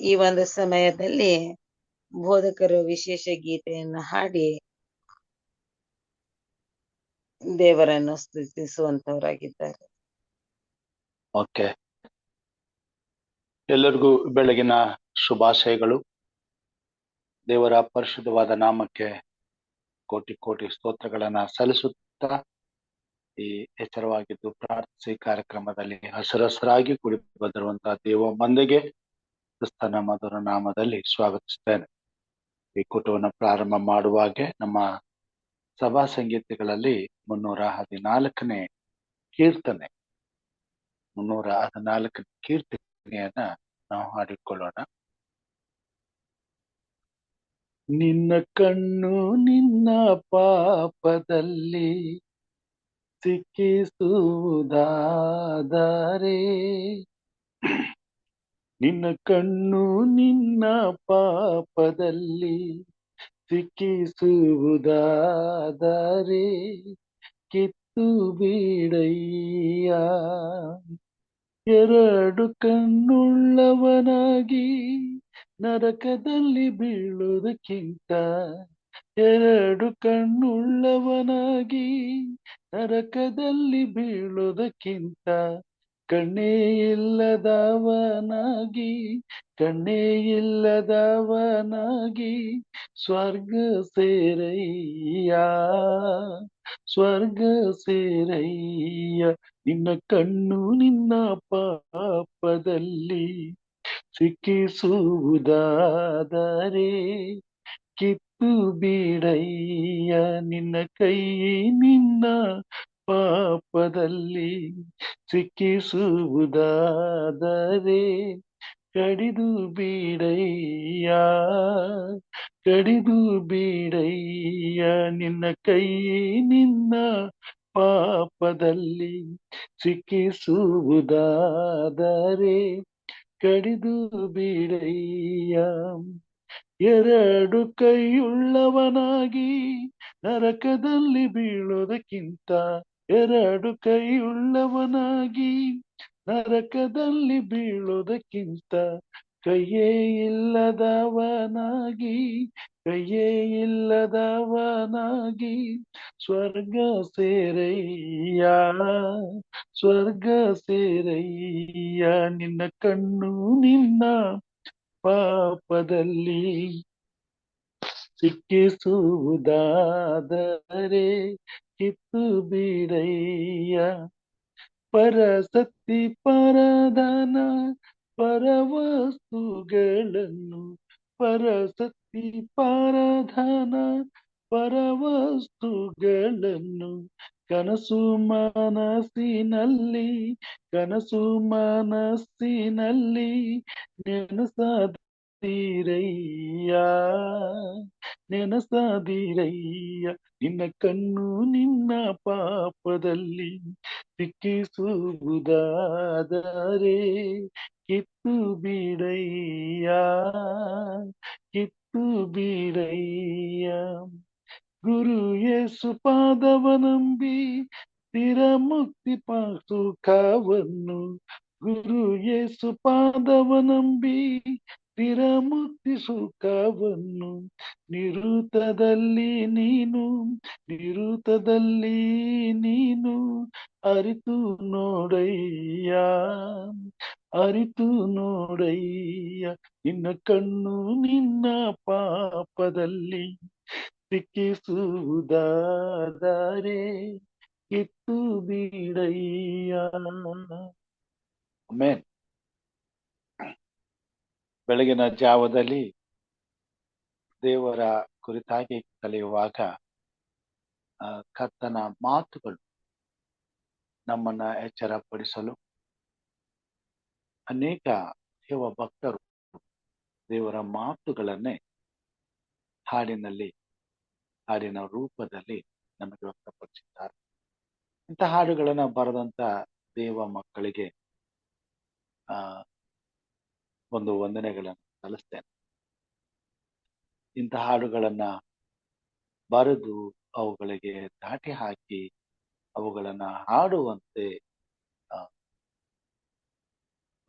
ಈ ಒಂದು ಸಮಯದಲ್ಲಿ ಬೋಧಕರು ವಿಶೇಷ ಗೀತೆಯನ್ನು ಹಾಡಿ ದೇವರನ್ನು ಸ್ತುತಿಸುವಂತವರಾಗಿದ್ದಾರೆ. ಓಕೆ, ಎಲ್ಲರಿಗೂ ಬೆಳಗಿನ ಶುಭಾಶಯಗಳು. ದೇವರ ಪರಿಶುದ್ಧವಾದ ನಾಮಕ್ಕೆ ಕೋಟಿ ಕೋಟಿ ಸ್ತೋತ್ರಗಳನ್ನ ಸಲ್ಲಿಸುತ್ತಾ ಈ ಎಚ್ಚರವಾಗಿದ್ದು ಪ್ರಾರ್ಥಿಸಿ ಕಾರ್ಯಕ್ರಮದಲ್ಲಿ ಹಸರಸರಾಗಿ ಕೂಡಿ ಬಂದಿರುವಂತಹ ದೇವ ಮಂದಿಗೆ ಕ್ರಿಸ್ತನ ಮಧುರ ನಾಮದಲ್ಲಿ ಸ್ವಾಗತಿಸ್ತೇನೆ. ಈ ಕೂಟವನ್ನು ಪ್ರಾರಂಭ ಮಾಡುವಾಗೆ ನಮ್ಮ ಸಭಾ ಸಂಗೀತಗಳಲ್ಲಿ 314ನೇ ಕೀರ್ತನೆ 314 ಕೀರ್ತನೆಯನ್ನ ನಾವು ಹಾಡಿಕೊಳ್ಳೋಣ. ನಿನ್ನ ಕಣ್ಣು ನಿನ್ನ ಪಾಪದಲ್ಲಿ ಸಿಕ್ಕಿಸುವುದಾದರೆ, ನಿನ್ನ ಕಣ್ಣು ನಿನ್ನ ಪಾಪದಲ್ಲಿ ಸಿಕ್ಕಿಸುವುದಾದರೆ ಕಿತ್ತು ಬಿಡಯ್ಯ. ಎರಡು ಕಣ್ಣುಳ್ಳವನಾಗಿ ನರಕದಲ್ಲಿ ಬೀಳುವುದಕ್ಕಿಂತ, ಎರಡು ಕಣ್ಣುಳ್ಳವನಾಗಿ ನರಕದಲ್ಲಿ ಬೀಳುವುದಕ್ಕಿಂತ ಕಣ್ಣೇ ಇಲ್ಲದವನಾಗಿ ಸ್ವರ್ಗ ಸೇರಯ್ಯ, ಸ್ವರ್ಗ ಸೇರಯ್ಯ. ನಿನ್ನ ಕಣ್ಣು ನಿನ್ನ ಪಾಪದಲ್ಲಿ ಸಿಕ್ಕಿಸುವುದಾದರೆ ಕಿತ್ತು ಬಿಡಯ್ಯ. ನಿನ್ನ ಕೈ ನಿನ್ನ ಪಾಪದಲ್ಲಿ ಸಿಕ್ಕಿಸುವುದಾದರೆ ಕಡಿದು ಬಿಡಯ್ಯ, ಕಡಿದು ಬಿಡಯ್ಯ. ನಿನ್ನ ಕೈ ನಿನ್ನ ಪಾಪದಲ್ಲಿ ಸಿಕ್ಕಿಸುವುದಾದರೆ ಕಡಿದು ಬಿಡಯ್ಯ. ಎರಡು ಕೈಯುಳ್ಳವನಾಗಿ ನರಕದಲ್ಲಿ ಬೀಳೋದಕ್ಕಿಂತ, ಎರಡು ಕೈಯುಳ್ಳವನಾಗಿ ನರಕದಲ್ಲಿ ಬೀಳೋದಕ್ಕಿಂತ ಕೈಯೇ ಇಲ್ಲದವನಾಗಿ ಸ್ವರ್ಗ ಸೇರಯ್ಯ, ಸ್ವರ್ಗ ಸೇರಯ್ಯ. ನಿನ್ನ ಕಣ್ಣು ನಿನ್ನ ಪಾಪದಲ್ಲಿ ಸಿಕ್ಕಿಸುವುದಾದರೆ ಕಿತ್ತು ಬಿಡಯ್ಯ. ಪರಸತ್ತಿ ಪರಧನ ಪರವಸ್ತುಗಳನ್ನು, ಪರಸತ್ತಿ ಪರಧನ ಪರವಸ್ತುಗಳನ್ನು ಕನಸು ಮನಸ್ಸಿನಲ್ಲಿ ನೆನಸಾದಿರಯ್ಯ. ನಿನ್ನ ಕಣ್ಣು ನಿನ್ನ ಪಾಪದಲ್ಲಿ ಸಿಕ್ಕಿಸುವುದಾದರೆ ಕಿತ್ತು ಬಿಡಯ್ಯ, ಕಿತ್ತು ಬಿಡಯ್ಯ. ಗುರು ಯೇಸು ಪಾದವನಂಬಿ ಸ್ಥಿರ ಮುಕ್ತಿ ಸುಖವನ್ನು, ಗುರು ಯೇಸು ಪಾದವನಂಬಿ ಸ್ಥಿರ ಮುಕ್ತಿ ಸುಖವನ್ನು ನಿರುತದಲ್ಲಿ ನೀನು ಅರಿತು ನೋಡಯ್ಯ, ಅರಿತು ನೋಡಯ್ಯ. ನಿನ್ನ ಕಣ್ಣು ನಿನ್ನ ಪಾಪದಲ್ಲಿ ಸಿಕ್ಕಿಸುವುದಾದರೆ ಕಿತ್ತು ಬಿಡಯ್ಯ. ಆಮೆನ್. ಬೆಳಗಿನ ಜಾವದಲ್ಲಿ ದೇವರ ಕುರಿತಾಗಿ ಕಲಿಯುವಾಗ ಕರ್ತನ ಮಾತುಗಳು ನಮ್ಮನ್ನ ಎಚ್ಚರಪಡಿಸಲು ಅನೇಕ ದೇವ ಭಕ್ತರು ದೇವರ ಮಾತುಗಳನ್ನೇ ಹಾಡಿನ ರೂಪದಲ್ಲಿ ನಮಗೆ ವ್ಯಕ್ತಪಡಿಸಿದ್ದಾರೆ. ಇಂಥ ಹಾಡುಗಳನ್ನ ಬರೆದಂತ ದೇವ ಮಕ್ಕಳಿಗೆ ಒಂದು ವಂದನೆಗಳನ್ನು ಸಲ್ಲಿಸ್ತೇನೆ. ಇಂಥ ಹಾಡುಗಳನ್ನ ಬರೆದು ಅವುಗಳಿಗೆ ದಾಟಿ ಹಾಕಿ ಅವುಗಳನ್ನ ಹಾಡುವಂತೆ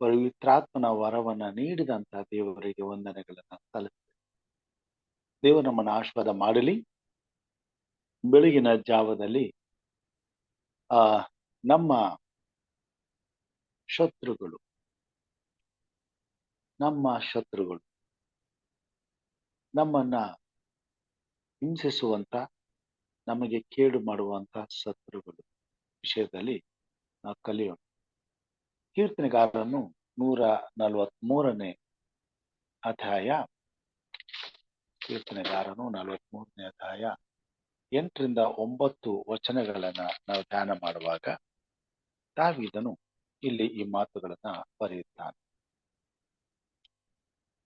ಪವಿತ್ರಾತ್ಮನ ವರವನ್ನ ನೀಡಿದಂತ ದೇವರಿಗೆ ವಂದನೆಗಳನ್ನ ಸಲ್ಲಿಸ್ತೇವೆ. ದೇವರು ನಮ್ಮನ್ನು ಆಶೀರ್ವಾದ ಮಾಡಲಿ. ಬೆಳಗಿನ ಜಾವದಲ್ಲಿ ಆ ನಮ್ಮ ಶತ್ರುಗಳು ನಮ್ಮನ್ನ ಹಿಂಸಿಸುವಂತ, ನಮಗೆ ಕೇಡು ಮಾಡುವಂತ ಶತ್ರುಗಳು ವಿಷಯದಲ್ಲಿ ನಾವು ಕಲಿಯೋಣ. ಕೀರ್ತನೆಗಾರನು 143ನೇ ಅಧ್ಯಾಯ 8ರಿಂದ 9 ವಚನಗಳನ್ನ ನಾವು ಧ್ಯಾನ ಮಾಡುವಾಗ ದಾವೀದನು ಇಲ್ಲಿ ಈ ಮಾತುಗಳನ್ನ ಬರೆಯುತ್ತಾನೆ.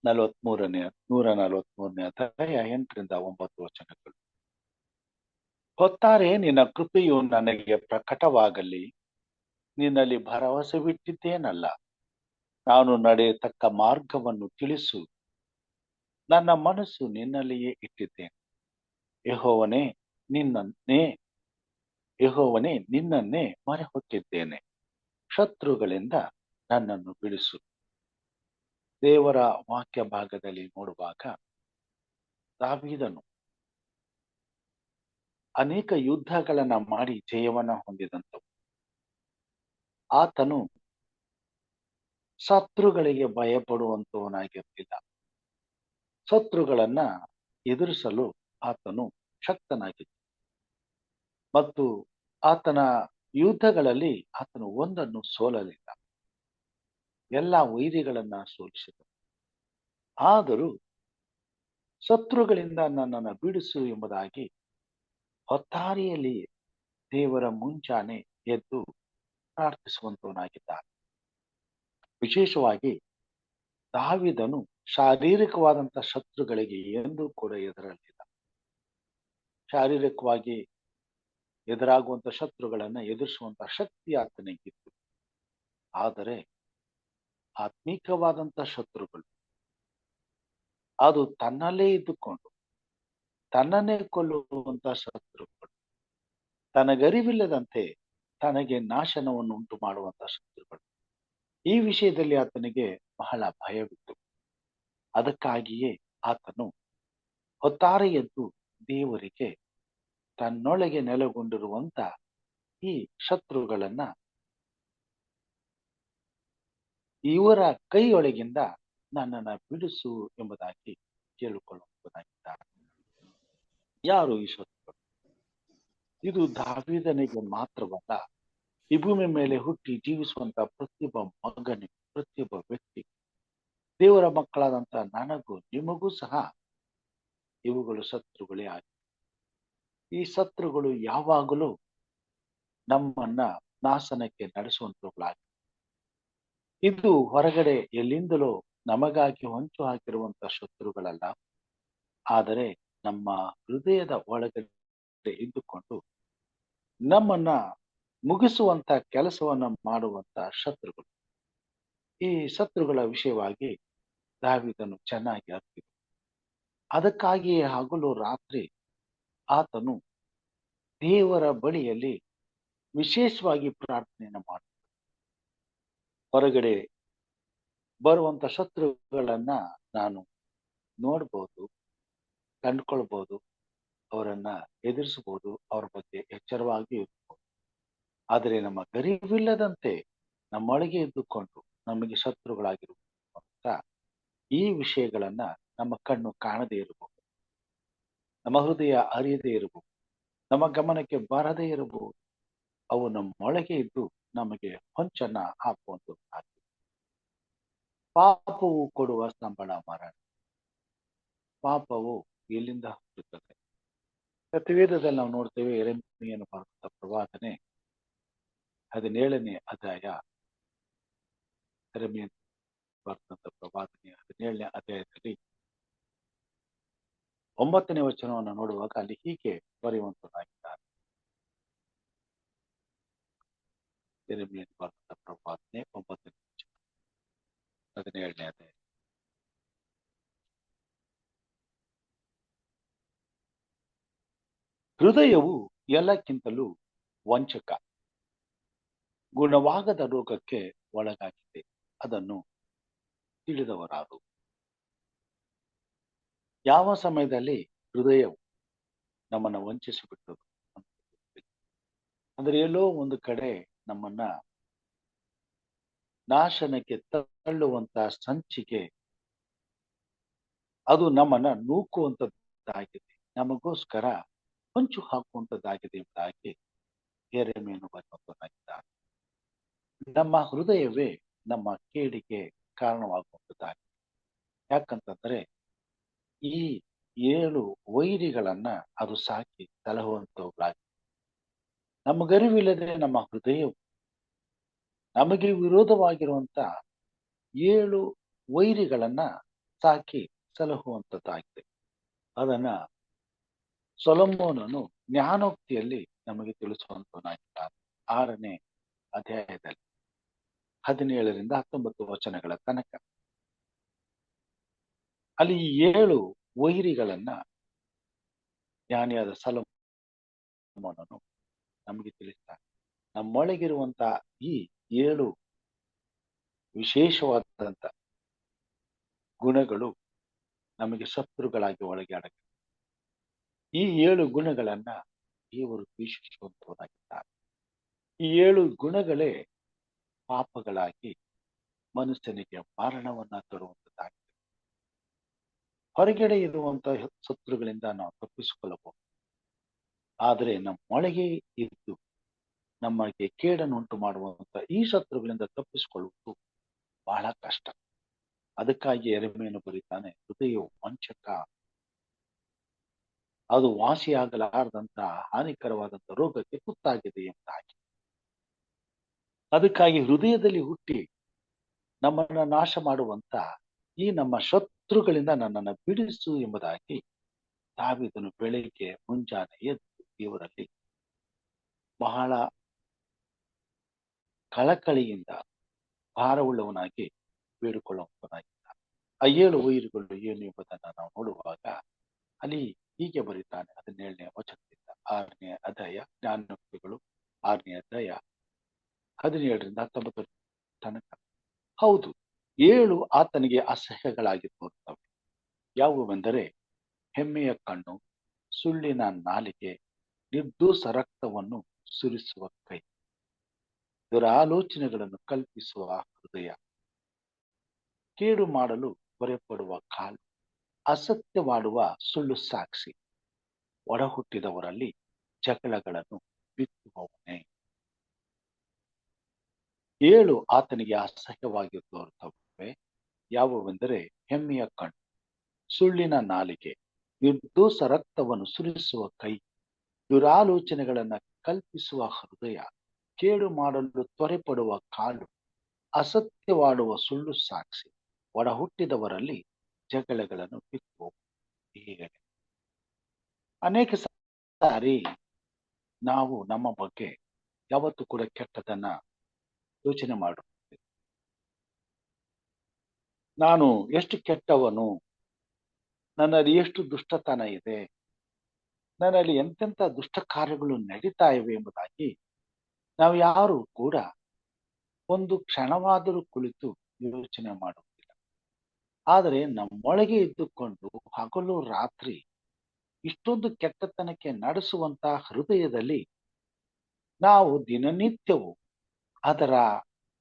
143ನೇ ಅಧ್ಯಾಯ 8ರಿಂದ 9 ವಚನಗಳು. ಹೊತ್ತಾರೆ ನಿನ್ನ ಕೃಪೆಯು ನನಗೆ ಪ್ರಕಟವಾಗಲಿ, ನಿನ್ನಲ್ಲಿ ಭರವಸವಿಟ್ಟಿದ್ದೇನಲ್ಲ. ನಾನು ನಡೆಯತಕ್ಕ ಮಾರ್ಗವನ್ನು ತಿಳಿಸು, ನನ್ನ ಮನಸ್ಸು ನಿನ್ನಲ್ಲಿಯೇ ಇಟ್ಟಿದ್ದೇನೆ. ಯೆಹೋವನೇ ನಿನ್ನನ್ನೇ ಮೊರೆ ಹೊಕ್ಕಿದ್ದೇನೆ. ಶತ್ರುಗಳಿಂದ ನನ್ನನ್ನು ಬಿಡಿಸು. ದೇವರ ವಾಕ್ಯ ಭಾಗದಲ್ಲಿ ನೋಡುವಾಗ ದಾವೀದನು ಅನೇಕ ಯುದ್ಧಗಳನ್ನ ಮಾಡಿ ಜಯವನ್ನ ಹೊಂದಿದಂಥವು. ಆತನು ಶತ್ರುಗಳಿಗೆ ಭಯಪಡುವಂತವನಾಗಿರಲಿಲ್ಲ. ಶತ್ರುಗಳನ್ನ ಎದುರಿಸಲು ಆತನು ಶಕ್ತನಾಗಿದ್ದ ಮತ್ತು ಆತನ ಯುದ್ಧಗಳಲ್ಲಿ ಆತನು ಒಂದನ್ನು ಸೋಲಲಿಲ್ಲ. ಎಲ್ಲ ವೈರಿಗಳನ್ನ ಸೋಲಿಸಿದ. ಆದರೂ ಶತ್ರುಗಳಿಂದ ನನ್ನನ್ನು ಬಿಡಿಸು ಎಂಬುದಾಗಿ ಹೊತ್ತಾರಿಯಲ್ಲಿ ದೇವರ ಮುಂಚಾನೆ ಎದ್ದು ಪ್ರಾರ್ಥಿಸುವಂತವನಾಗಿದ್ದಾನೆ. ವಿಶೇಷವಾಗಿ ದಾವೀದನು ಶಾರೀರಿಕವಾದಂತ ಶತ್ರುಗಳಿಗೆ ಎಂದೂ ಕೂಡ ಎದುರಲಿಲ್ಲ. ಶಾರೀರಿಕವಾಗಿ ಎದುರಾಗುವಂತ ಶತ್ರುಗಳನ್ನ ಎದುರಿಸುವಂತ ಶಕ್ತಿ ಆತನಿಗಿತ್ತು. ಆದರೆ ಆತ್ಮೀಕವಾದಂತ ಶತ್ರುಗಳು, ಅದು ತನ್ನಲ್ಲೇ ಇದ್ದುಕೊಂಡು ತನ್ನನ್ನೇ ಕೊಲ್ಲುವಂತ ಶತ್ರುಗಳು, ತನಗರಿವಿಲ್ಲದಂತೆ ತನಗೆ ನಾಶನವನ್ನು ಉಂಟು ಮಾಡುವಂತ ಶತ್ರುಗಳು, ಈ ವಿಷಯದಲ್ಲಿ ಆತನಿಗೆ ಬಹಳ ಭಯವಿತ್ತು. ಅದಕ್ಕಾಗಿಯೇ ಆತನು ಹೊತ್ತಾರೆ ಎದ್ದು ದೇವರಿಗೆ ತನ್ನೊಳಗೆ ನೆಲೆಗೊಂಡಿರುವಂತ ಈ ಶತ್ರುಗಳನ್ನ ಇವರ ಕೈಯೊಳಗಿಂದ ನನ್ನನ್ನು ಬಿಡಿಸು ಎಂಬುದಾಗಿ ಕೇಳಿಕೊಳ್ಳುವುದಾಗಿದ್ದಾರೆ. ಯಾರು ಈ ಶತ್ರುಗಳು? ಇದು ದಾವೀದನಿಗೆ ಮಾತ್ರವಲ್ಲ, ಈ ಭೂಮಿ ಮೇಲೆ ಹುಟ್ಟಿ ಜೀವಿಸುವಂತ ಪ್ರತಿಯೊಬ್ಬ ಮಗನಿಗೆ, ಪ್ರತಿಯೊಬ್ಬ ವ್ಯಕ್ತಿ, ದೇವರ ಮಕ್ಕಳಾದಂತ ನನಗೂ ನಿಮಗೂ ಸಹ ಇವುಗಳು ಶತ್ರುಗಳೇ ಆಗಿವೆ. ಈ ಶತ್ರುಗಳು ಯಾವಾಗಲೂ ನಮ್ಮನ್ನ ನಾಶನಕ್ಕೆ ನಡೆಸುವಂತವುಗಳಾಗಿವೆ. ಇದು ಹೊರಗಡೆ ಎಲ್ಲಿಂದಲೂ ನಮಗಾಗಿ ಹೊಂಚು ಹಾಕಿರುವಂತ ಶತ್ರುಗಳಲ್ಲ, ಆದರೆ ನಮ್ಮ ಹೃದಯದ ಒಳಗಡೆ ಇದ್ದುಕೊಂಡು ನಮ್ಮನ್ನ ಮುಗಿಸುವಂತ ಕೆಲಸವನ್ನ ಮಾಡುವಂತ ಶತ್ರುಗಳು. ಈ ಶತ್ರುಗಳ ವಿಷಯವಾಗಿ ದಾವೀದನು ಚೆನ್ನಾಗಿ ಅರಿತಿದ್ದ. ಅದಕ್ಕಾಗಿಯೇ ಹಗಲು ರಾತ್ರಿ ಆತನು ದೇವರ ಬಳಿಯಲ್ಲಿ ವಿಶೇಷವಾಗಿ ಪ್ರಾರ್ಥನೆಯನ್ನು ಮಾಡ, ಹೊರಗಡೆ ಬರುವಂತ ಶತ್ರುಗಳನ್ನ ನಾನು ನೋಡ್ಬೋದು, ಕಂಡುಕೊಳ್ಬಹುದು, ಅವರನ್ನ ಎದುರಿಸಬಹುದು, ಅವ್ರ ಬಗ್ಗೆ ಎಚ್ಚರವಾಗಿ ಇರ್ಬೋದು. ಆದರೆ ನಮ್ಮ ಗರಿವಿಲ್ಲದಂತೆ ನಮ್ಮೊಳಗೆ ಇದ್ದುಕೊಂಡು ನಮಗೆ ಶತ್ರುಗಳಾಗಿರುವಂತ ಈ ವಿಷಯಗಳನ್ನ ನಮ್ಮ ಕಣ್ಣು ಕಾಣದೇ ಇರಬಹುದು, ನಮ್ಮ ಹೃದಯ ಅರಿಯದೇ ಇರಬಹುದು, ನಮ್ಮ ಗಮನಕ್ಕೆ ಬರದೇ ಇರಬಹುದು. ಅವು ನಮ್ಮೊಳಗೆ ಇದ್ದು ನಮಗೆ ಹೊಂಚನ್ನ ಹಾಕುವಂತ. ಪಾಪವು ಕೊಡುವ ಸಂಬಳ ಮರಣ. ಪಾಪವು ಎಲ್ಲಿಂದ ಹುಟ್ಟುತ್ತದೆ? ಸತ್ಯವೇದದಲ್ಲಿ ನಾವು ನೋಡ್ತೇವೆ. ಯೆರೆಮೀಯನು ಬರೆದ ಪ್ರವಾದನೆ 17ನೇ ಅಧ್ಯಾಯ, ಯೆರೆಮೀಯನು ಬರೆದಂತ ಪ್ರವಾದನೆ 17ನೇ ಅಧ್ಯಾಯದಲ್ಲಿ 9ನೇ ವಚನವನ್ನು ನೋಡುವಾಗ ಅಲ್ಲಿ ಹೀಗೆ ಬರೆಯುವಂತದ್ದಾಗಿದ್ದಾರೆ. ಯೆರೆಮೀಯನು ಬರೆದ ಪ್ರವಾದನೆ 9ನೇ ವಚನ 17ನೇ ಅಧ್ಯಾಯ. ಹೃದಯವು ಎಲ್ಲಕ್ಕಿಂತಲೂ ವಂಚಕ, ಗುಣವಾಗದ ರೋಗಕ್ಕೆ ಒಳಗಾಗಿದೆ. ಅದನ್ನು ತಿಳಿದವರಾರು. ಯಾವ ಸಮಯದಲ್ಲಿ ಹೃದಯವು ನಮ್ಮನ್ನ ವಂಚಿಸಿಬಿಟ್ಟದು ಅಂತ ಗೊತ್ತಿಲ್ಲ. ಅಂದ್ರೆ ಎಲ್ಲೋ ಒಂದು ಕಡೆ ನಮ್ಮನ್ನ ನಾಶನಕ್ಕೆ ತಳ್ಳುವಂತ ಸಂಚಿಕೆ ಅದು ನಮ್ಮನ್ನ ನೂಕುವಂತದ್ದಾಗಿದೆ, ನಮಗೋಸ್ಕರ ಹೊಂಚು ಹಾಕುವಂತದ್ದಾಗಿದೆ ಎಂಬುದಾಗಿ ಯೆರೆಮೀಯನು ಬರೆಯುವಂತನಾಗಿದ್ದಾನೆ. ನಮ್ಮ ಹೃದಯವೇ ನಮ್ಮ ಕೇಡಿಗೆ ಕಾರಣವಾಗುವಂತದ್ದಾಗಿದೆ. ಯಾಕಂತಂದ್ರೆ ಈ 7 ವೈರಿಗಳನ್ನ ಅದು ಸಾಕಿ ಸಲಹುವಂತವುಗಳಾಗಿದೆ. ನಮಗರಿವಿಲ್ಲದೆ ನಮ್ಮ ಹೃದಯವು ನಮಗೆ ವಿರೋಧವಾಗಿರುವಂತ 7 ವೈರಿಗಳನ್ನ ಸಾಕಿ ಸಲಹುವಂತದ್ದಾಗಿದೆ. ಅದನ್ನ ಸೊಲೊಮೋನನು ಜ್ಞಾನೋಕ್ತಿಯಲ್ಲಿ ನಮಗೆ ತಿಳಿಸುವಂತನಾಗಿದ್ದಾನೆ. 6ನೇ ಅಧ್ಯಾಯದಲ್ಲಿ 17ರಿಂದ 19 ವಚನಗಳ ತನಕ ಅಲ್ಲಿ 7 ವೈರಿಗಳನ್ನ ಜ್ಞಾನಿಯಾದ ಸೊಲೊಮೋನನು ನಮಗೆ ತಿಳಿಸ್ತಾನೆ. ನಮ್ಮೊಳಗಿರುವಂತ ಈ 7 ವಿಶೇಷವಾದಂತ ಗುಣಗಳು ನಮಗೆ ಶತ್ರುಗಳಾಗಿ ಒಳಗೆ ಅಡಗಿವೆ. ಈ 7 ಗುಣಗಳನ್ನ ದೇವರು ದ್ವೇಷಿಸುವಂತವರಾಗಿದ್ದಾರೆ. ಈ 7 ಗುಣಗಳೇ ಪಾಪಗಳಾಗಿ ಮನುಷ್ಯನಿಗೆ ಮರಣವನ್ನ ತರುವಂತದ್ದಾಗಿದೆ. ಹೊರಗಡೆ ಇರುವಂತಹ ಶತ್ರುಗಳಿಂದ ನಾವು ತಪ್ಪಿಸಿಕೊಳ್ಳಬಹುದು, ಆದರೆ ನಮ್ಮೊಳಗೆ ಇದ್ದು ನಮಗೆ ಕೇಡನ್ನುಂಟು ಮಾಡುವಂತ ಈ ಶತ್ರುಗಳಿಂದ ತಪ್ಪಿಸಿಕೊಳ್ಳುವುದು ಬಹಳ ಕಷ್ಟ. ಅದಕ್ಕಾಗಿ ಯೆರೆಮೀಯನು ಬರೀತಾನೆ, ಹೃದಯವು ವಂಚಕ, ಅದು ವಾಸಿಯಾಗಲಾರದಂತ ಹಾನಿಕರವಾದಂತ ರೋಗಕ್ಕೆ ತುತ್ತಾಗಿದೆ ಎಂಬುದಾಗಿ. ಅದಕ್ಕಾಗಿ ಹೃದಯದಲ್ಲಿ ಹುಟ್ಟಿ ನಮ್ಮನ್ನ ನಾಶ ಮಾಡುವಂತ ಈ ನಮ್ಮ ಶತ್ರುಗಳಿಂದ ನನ್ನನ್ನು ಬಿಡಿಸು ಎಂಬುದಾಗಿ ದಾವೀದನು ಬೆಳಿಗ್ಗೆ ಮುಂಜಾನೆ ಎದ್ದು ದೇವರಲ್ಲಿ ಬಹಳ ಕಳಕಳಿಯಿಂದ ಭಾರವುಳ್ಳವನಾಗಿ ಬೇಡಿಕೊಳ್ಳುವಂತನಾಗಿದ್ದಾನೆ. ಆ 7 ವೈರಿಗಳು ಏನು ಎಂಬುದನ್ನು ನಾವು ನೋಡುವಾಗ ಅಲ್ಲಿ ಹೀಗೆ ಬರೀತಾನೆ. 17ನೇ ವಚನದಿಂದ 6ನೇ ಅಧ್ಯಾಯ ಜ್ಞಾನೋಕ್ತಿಗಳು 6ನೇ ಅಧ್ಯಾಯ 17ರಿಂದ 19 ತನಕ. ಹೌದು, 7 ಆತನಿಗೆ ಅಸಹ್ಯಗಳಾಗಿ ತೋರುತ್ತವೆ. ಯಾವುವೆಂದರೆ ಹೆಮ್ಮೆಯ ಕಣ್ಣು, ಸುಳ್ಳಿನ ನಾಲಿಗೆ, ನಿರ್ದೋಷ ರಕ್ತವನ್ನು ಸುರಿಸುವ ಕೈ, ದುರಾಲೋಚನೆಗಳನ್ನು ಕಲ್ಪಿಸುವ ಹೃದಯ, ಕೇಡು ಮಾಡಲು ಹೊರೆಪಡುವ ಕಾಲು, ಅಸತ್ಯವಾಡುವ ಸುಳ್ಳು ಸಾಕ್ಷಿ, ಒಡಹುಟ್ಟಿದವರಲ್ಲಿ ಜಗಳಗಳನ್ನು ಬಿತ್ತುವವನೇ. 7 ಆತನಿಗೆ ಅಸಹ್ಯವಾಗಿ ತೋರುತ್ತವೆ. ಯಾವುವೆಂದರೆ ಹೆಮ್ಮೆಯ ಕಣ್ಣು, ಸುಳ್ಳಿನ ನಾಲಿಗೆ, ನಿರ್ದೋಷ ರಕ್ತವನ್ನು ಸುರಿಸುವ ಕೈ, ದುರಾಲೋಚನೆಗಳನ್ನ ಕಲ್ಪಿಸುವ ಹೃದಯ, ಕೇಡು ಮಾಡಲು ತ್ವರೆಪಡುವ ಕಾಲು, ಅಸತ್ಯವಾಡುವ ಸುಳ್ಳು ಸಾಕ್ಷಿ, ಒಡಹುಟ್ಟಿದವರಲ್ಲಿ ಜಗಳಗಳನ್ನು ಬಿತ್ತುವವು. ಹೀಗೆ ಅನೇಕ ಸಾರಿ ನಾವು ನಮ್ಮ ಬಗ್ಗೆ ಯಾವತ್ತೂ ಕೂಡ ಕೆಟ್ಟದನ್ನ ಯೋಚನೆ ಮಾಡುತ್ತೇವೆ. ನಾನು ಎಷ್ಟು ಕೆಟ್ಟವನು, ನನ್ನಲ್ಲಿ ಎಷ್ಟು ದುಷ್ಟತನ ಇದೆ, ನನ್ನಲ್ಲಿ ಎಂತೆಂಥ ದುಷ್ಟ ಕಾರ್ಯಗಳು ನಡೀತಾ ಇವೆ ಎಂಬುದಾಗಿ ನಾವು ಯಾರು ಕೂಡ ಒಂದು ಕ್ಷಣವಾದರೂ ಕುಳಿತು ಯೋಚನೆ ಮಾಡುವುದಿಲ್ಲ. ಆದರೆ ನಮ್ಮೊಳಗೆ ಇದ್ದುಕೊಂಡು ಹಗಲು ರಾತ್ರಿ ಇಷ್ಟೊಂದು ಕೆಟ್ಟತನಕ್ಕೆ ನಡೆಸುವಂತಹ ಹೃದಯದಲ್ಲಿ ನಾವು ದಿನನಿತ್ಯವೂ ಅದರ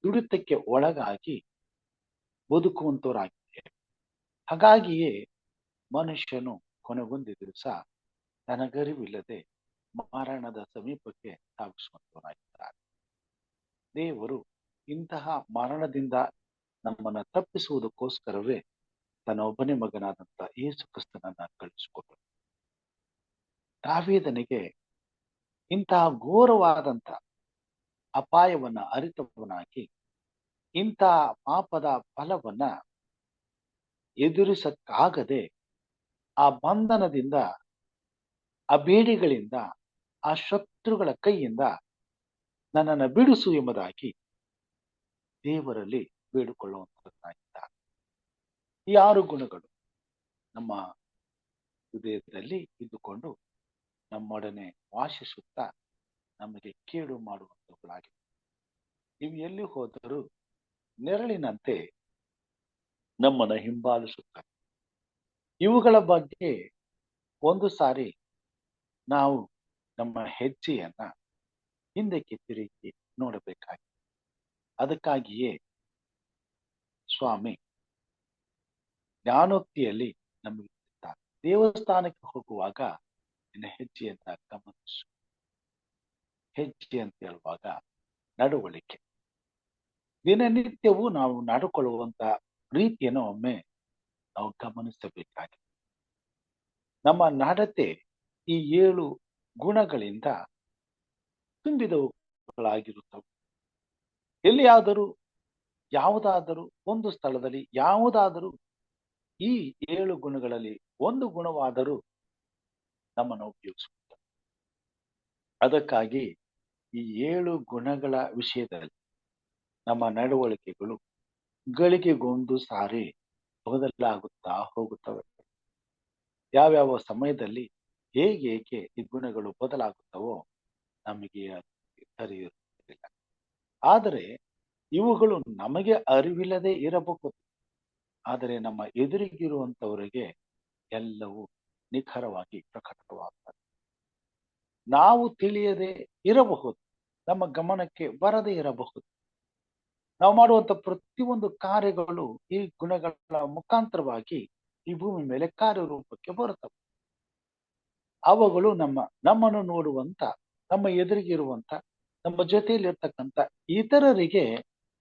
ದುಡಿತಕ್ಕೆ ಒಳಗಾಗಿ ಬದುಕುವಂತವರಾಗಿದ್ದೇವೆ. ಹಾಗಾಗಿಯೇ ಮನುಷ್ಯನು ಕೊನೆಗೊಂದು ದಿವಸ ತನಗರಿವಿಲ್ಲದೆ ಮರಣದ ಸಮೀಪಕ್ಕೆ ಸಾಗಿಸುವಂತವರಾಗಿದ್ದಾರೆ. ದೇವರು ಇಂತಹ ಮರಣದಿಂದ ನಮ್ಮನ್ನು ತಪ್ಪಿಸುವುದಕ್ಕೋಸ್ಕರವೇ ತನ್ನ ಒಬ್ಬನೇ ಮಗನಾದಂತ ಯೇಸು ಕ್ರಿಸ್ತನನ್ನ ಕಳಿಸಿಕೊಟ್ಟರು. ದಾವೀದನಿಗೆ ಇಂತಹ ಘೋರವಾದಂತ ಅಪಾಯವನ್ನ ಅರಿತವನಾಗಿ ಇಂತಹ ಪಾಪದ ಫಲವನ್ನ ಎದುರಿಸಕ್ಕಾಗದೆ ಆ ಬಂಧನದಿಂದ, ಆ ಬೇಡಿಗಳಿಂದ, ಆ ಶತ್ರುಗಳ ಕೈಯಿಂದ ನನ್ನನ್ನು ಬಿಡಿಸು ಎಂಬುದಾಗಿ ದೇವರಲ್ಲಿ ಬೇಡಿಕೊಳ್ಳುವಂತದ್ದಾಗಿದ್ದಾರೆ. ಈ 6 ಗುಣಗಳು ನಮ್ಮ ಹೃದಯದಲ್ಲಿ ಇದ್ದುಕೊಂಡು ನಮ್ಮೊಡನೆ ವಾಸಿಸುತ್ತಾ ನಮಗೆ ಕೇಡು ಮಾಡುವಂತವುಗಳಾಗಿವೆ. ನೀವು ಎಲ್ಲಿ ಹೋದರೂ ನೆರಳಿನಂತೆ ನಮ್ಮನ್ನು ಹಿಂಬಾಲಿಸುತ್ತವೆ. ಇವುಗಳ ಬಗ್ಗೆ ಒಂದು ಸಾರಿ ನಾವು ನಮ್ಮ ಹೆಜ್ಜೆಯನ್ನ ಹಿಂದಕ್ಕೆ ತಿರುಗಿ ನೋಡಬೇಕಾಗಿದೆ. ಅದಕ್ಕಾಗಿಯೇ ಸ್ವಾಮಿ ಜ್ಞಾನೋಕ್ತಿಯಲ್ಲಿ ನಮಗೆ ಹೇಳ್ತಾರೆ, ದೇವಸ್ಥಾನಕ್ಕೆ ಹೋಗುವಾಗ ನಿನ್ನ ಹೆಜ್ಜೆಯನ್ನ ಗಮನಿಸು. ಹೆಜ್ಜೆ ಅಂತ ಹೇಳುವಾಗ ನಡವಳಿಕೆ, ದಿನನಿತ್ಯವೂ ನಾವು ನಡ್ಕೊಳ್ಳುವಂತ ರೀತಿಯನ್ನು ಒಮ್ಮೆ ನಾವು ಗಮನಿಸಬೇಕಾಗಿದೆ. ನಮ್ಮ ನಡತೆ ಈ 7 ಗುಣಗಳಿಂದ ತುಂಬಿದವುಗಳಾಗಿರುತ್ತವೆ. ಎಲ್ಲಿಯಾದರೂ ಯಾವುದಾದರೂ ಒಂದು ಸ್ಥಳದಲ್ಲಿ ಯಾವುದಾದರೂ ಈ 7 ಗುಣಗಳಲ್ಲಿ ಒಂದು ಗುಣವಾದರೂ ನಮ್ಮನ್ನು ಉಪಯೋಗಿಸುತ್ತದೆ. ಅದಕ್ಕಾಗಿ ಈ 7 ಗುಣಗಳ ವಿಷಯದಲ್ಲಿ ನಮ್ಮ ನಡವಳಿಕೆಗಳು ಗಳಿಗೆಗೊಂದು ಸಾರಿ ಬದಲಾಗುತ್ತಾ ಹೋಗುತ್ತವೆ. ಯಾವ್ಯಾವ ಸಮಯದಲ್ಲಿ ಹೇಗೆ ಈ ಗುಣಗಳು ಬದಲಾಗುತ್ತವೋ ನಮಗೆ ಸರಿ ಇರುವುದಿಲ್ಲ. ಆದರೆ ಇವುಗಳು ನಮಗೆ ಅರಿವಿಲ್ಲದೆ ಇರಬಹುದು. ಆದರೆ ನಮ್ಮ ಎದುರಿಗಿರುವಂತವರಿಗೆ ಎಲ್ಲವೂ ನಿಖರವಾಗಿ ಪ್ರಕಟವಾಗುತ್ತದೆ. ನಾವು ತಿಳಿಯದೆ ಇರಬಹುದು, ನಮ್ಮ ಗಮನಕ್ಕೆ ಬರದೇ ಇರಬಹುದು. ನಾವು ಮಾಡುವಂತ ಪ್ರತಿಯೊಂದು ಕಾರ್ಯಗಳು ಈ ಗುಣಗಳ ಮುಖಾಂತರವಾಗಿ ಈ ಭೂಮಿ ಮೇಲೆ ಕಾರ್ಯರೂಪಕ್ಕೆ ಬರುತ್ತವೆ. ಅವುಗಳು ನಮ್ಮನ್ನು ನೋಡುವಂತ, ನಮ್ಮ ಎದುರಿಗಿರುವಂತ, ನಮ್ಮ ಜೊತೆಯಲ್ಲಿರ್ತಕ್ಕಂಥ ಇತರರಿಗೆ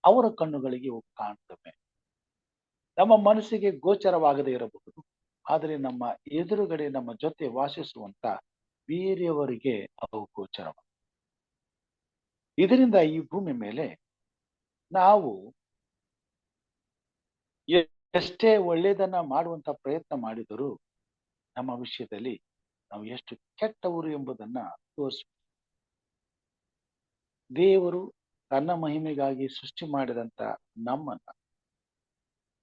ಅವರ ಕಣ್ಣುಗಳಿಗೆ ಕಾಣ್ತವೆ. ನಮ್ಮ ಮನಸ್ಸಿಗೆ ಗೋಚರವಾಗದೇ ಇರಬಹುದು, ಆದರೆ ನಮ್ಮ ಎದುರುಗಡೆ ನಮ್ಮ ಜೊತೆ ವಾಸಿಸುವಂತ ಬೇರೆಯವರಿಗೆ ಅವು ಗೋಚರವ. ಇದರಿಂದ ಈ ಭೂಮಿ ಮೇಲೆ ನಾವು ಎಷ್ಟೇ ಒಳ್ಳೆಯದನ್ನ ಮಾಡುವಂತ ಪ್ರಯತ್ನ ಮಾಡಿದರೂ ನಮ್ಮ ವಿಷಯದಲ್ಲಿ ನಾವು ಎಷ್ಟು ಕೆಟ್ಟವರು ಎಂಬುದನ್ನ ತೋರಿಸ. ದೇವರು ತನ್ನ ಮಹಿಮೆಗಾಗಿ ಸೃಷ್ಟಿ ಮಾಡಿದಂತ ನಮ್ಮನ್ನ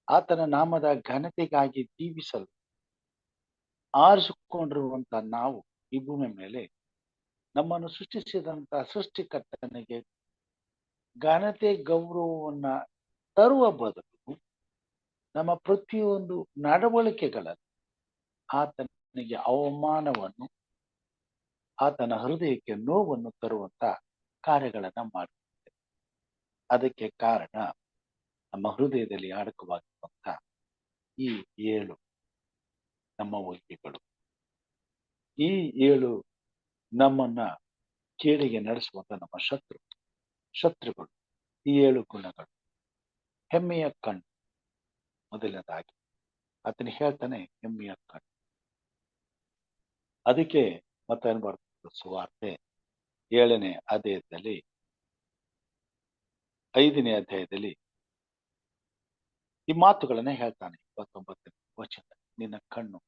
ಆತನ ನಾಮದ ಘನತೆಗಾಗಿ ಜೀವಿಸಲು ಆರಿಸಿಕೊಂಡಿರುವಂತ ನಾವು ಈ ಭೂಮಿ ಮೇಲೆ ನಮ್ಮನ್ನು ಸೃಷ್ಟಿಸಿದಂತ ಸೃಷ್ಟಿಕರ್ತನಿಗೆ ಘನತೆ ಗೌರವವನ್ನ ತರುವ ಬದಲು ನಮ್ಮ ಪ್ರತಿಯೊಂದು ನಡವಳಿಕೆಗಳಲ್ಲಿ ಆತನಿಗೆ ಅವಮಾನವನ್ನು, ಆತನ ಹೃದಯಕ್ಕೆ ನೋವನ್ನು ತರುವಂತ ಕಾರ್ಯಗಳನ್ನ ಮಾಡುತ್ತೇವೆ. ಅದಕ್ಕೆ ಕಾರಣ ನಮ್ಮ ಹೃದಯದಲ್ಲಿ ಅಡಕವಾಗಿರುವಂತ ಈ 7 ನಮ್ಮ ಒಯ್ಗೆಗಳು. ಈ 7 ನಮ್ಮನ್ನ ಕೇಳಿಗೆ ನಡೆಸುವಂತ ನಮ್ಮ ಶತ್ರುಗಳು. ಈ 7 ಗುಣಗಳು. ಹೆಮ್ಮೆಯ ಕಣ್ಣು ಮೊದಲನೇದಾಗಿ ಆತನ ಹೇಳ್ತಾನೆ, ಹೆಮ್ಮೆಯ ಕಣ್ಣು. ಅದಕ್ಕೆ ಮತ್ತೆ ಅನ್ಬಾರ್ದು ಸುವಾರ್ತೆ 7ನೇ ಅಧ್ಯಾಯದಲ್ಲಿ 5ನೇ ಅಧ್ಯಾಯದಲ್ಲಿ ಈ ಮಾತುಗಳನ್ನ ಹೇಳ್ತಾನೆ. 29ನೇ ವಚನ, ನಿನ್ನ ಕಣ್ಣು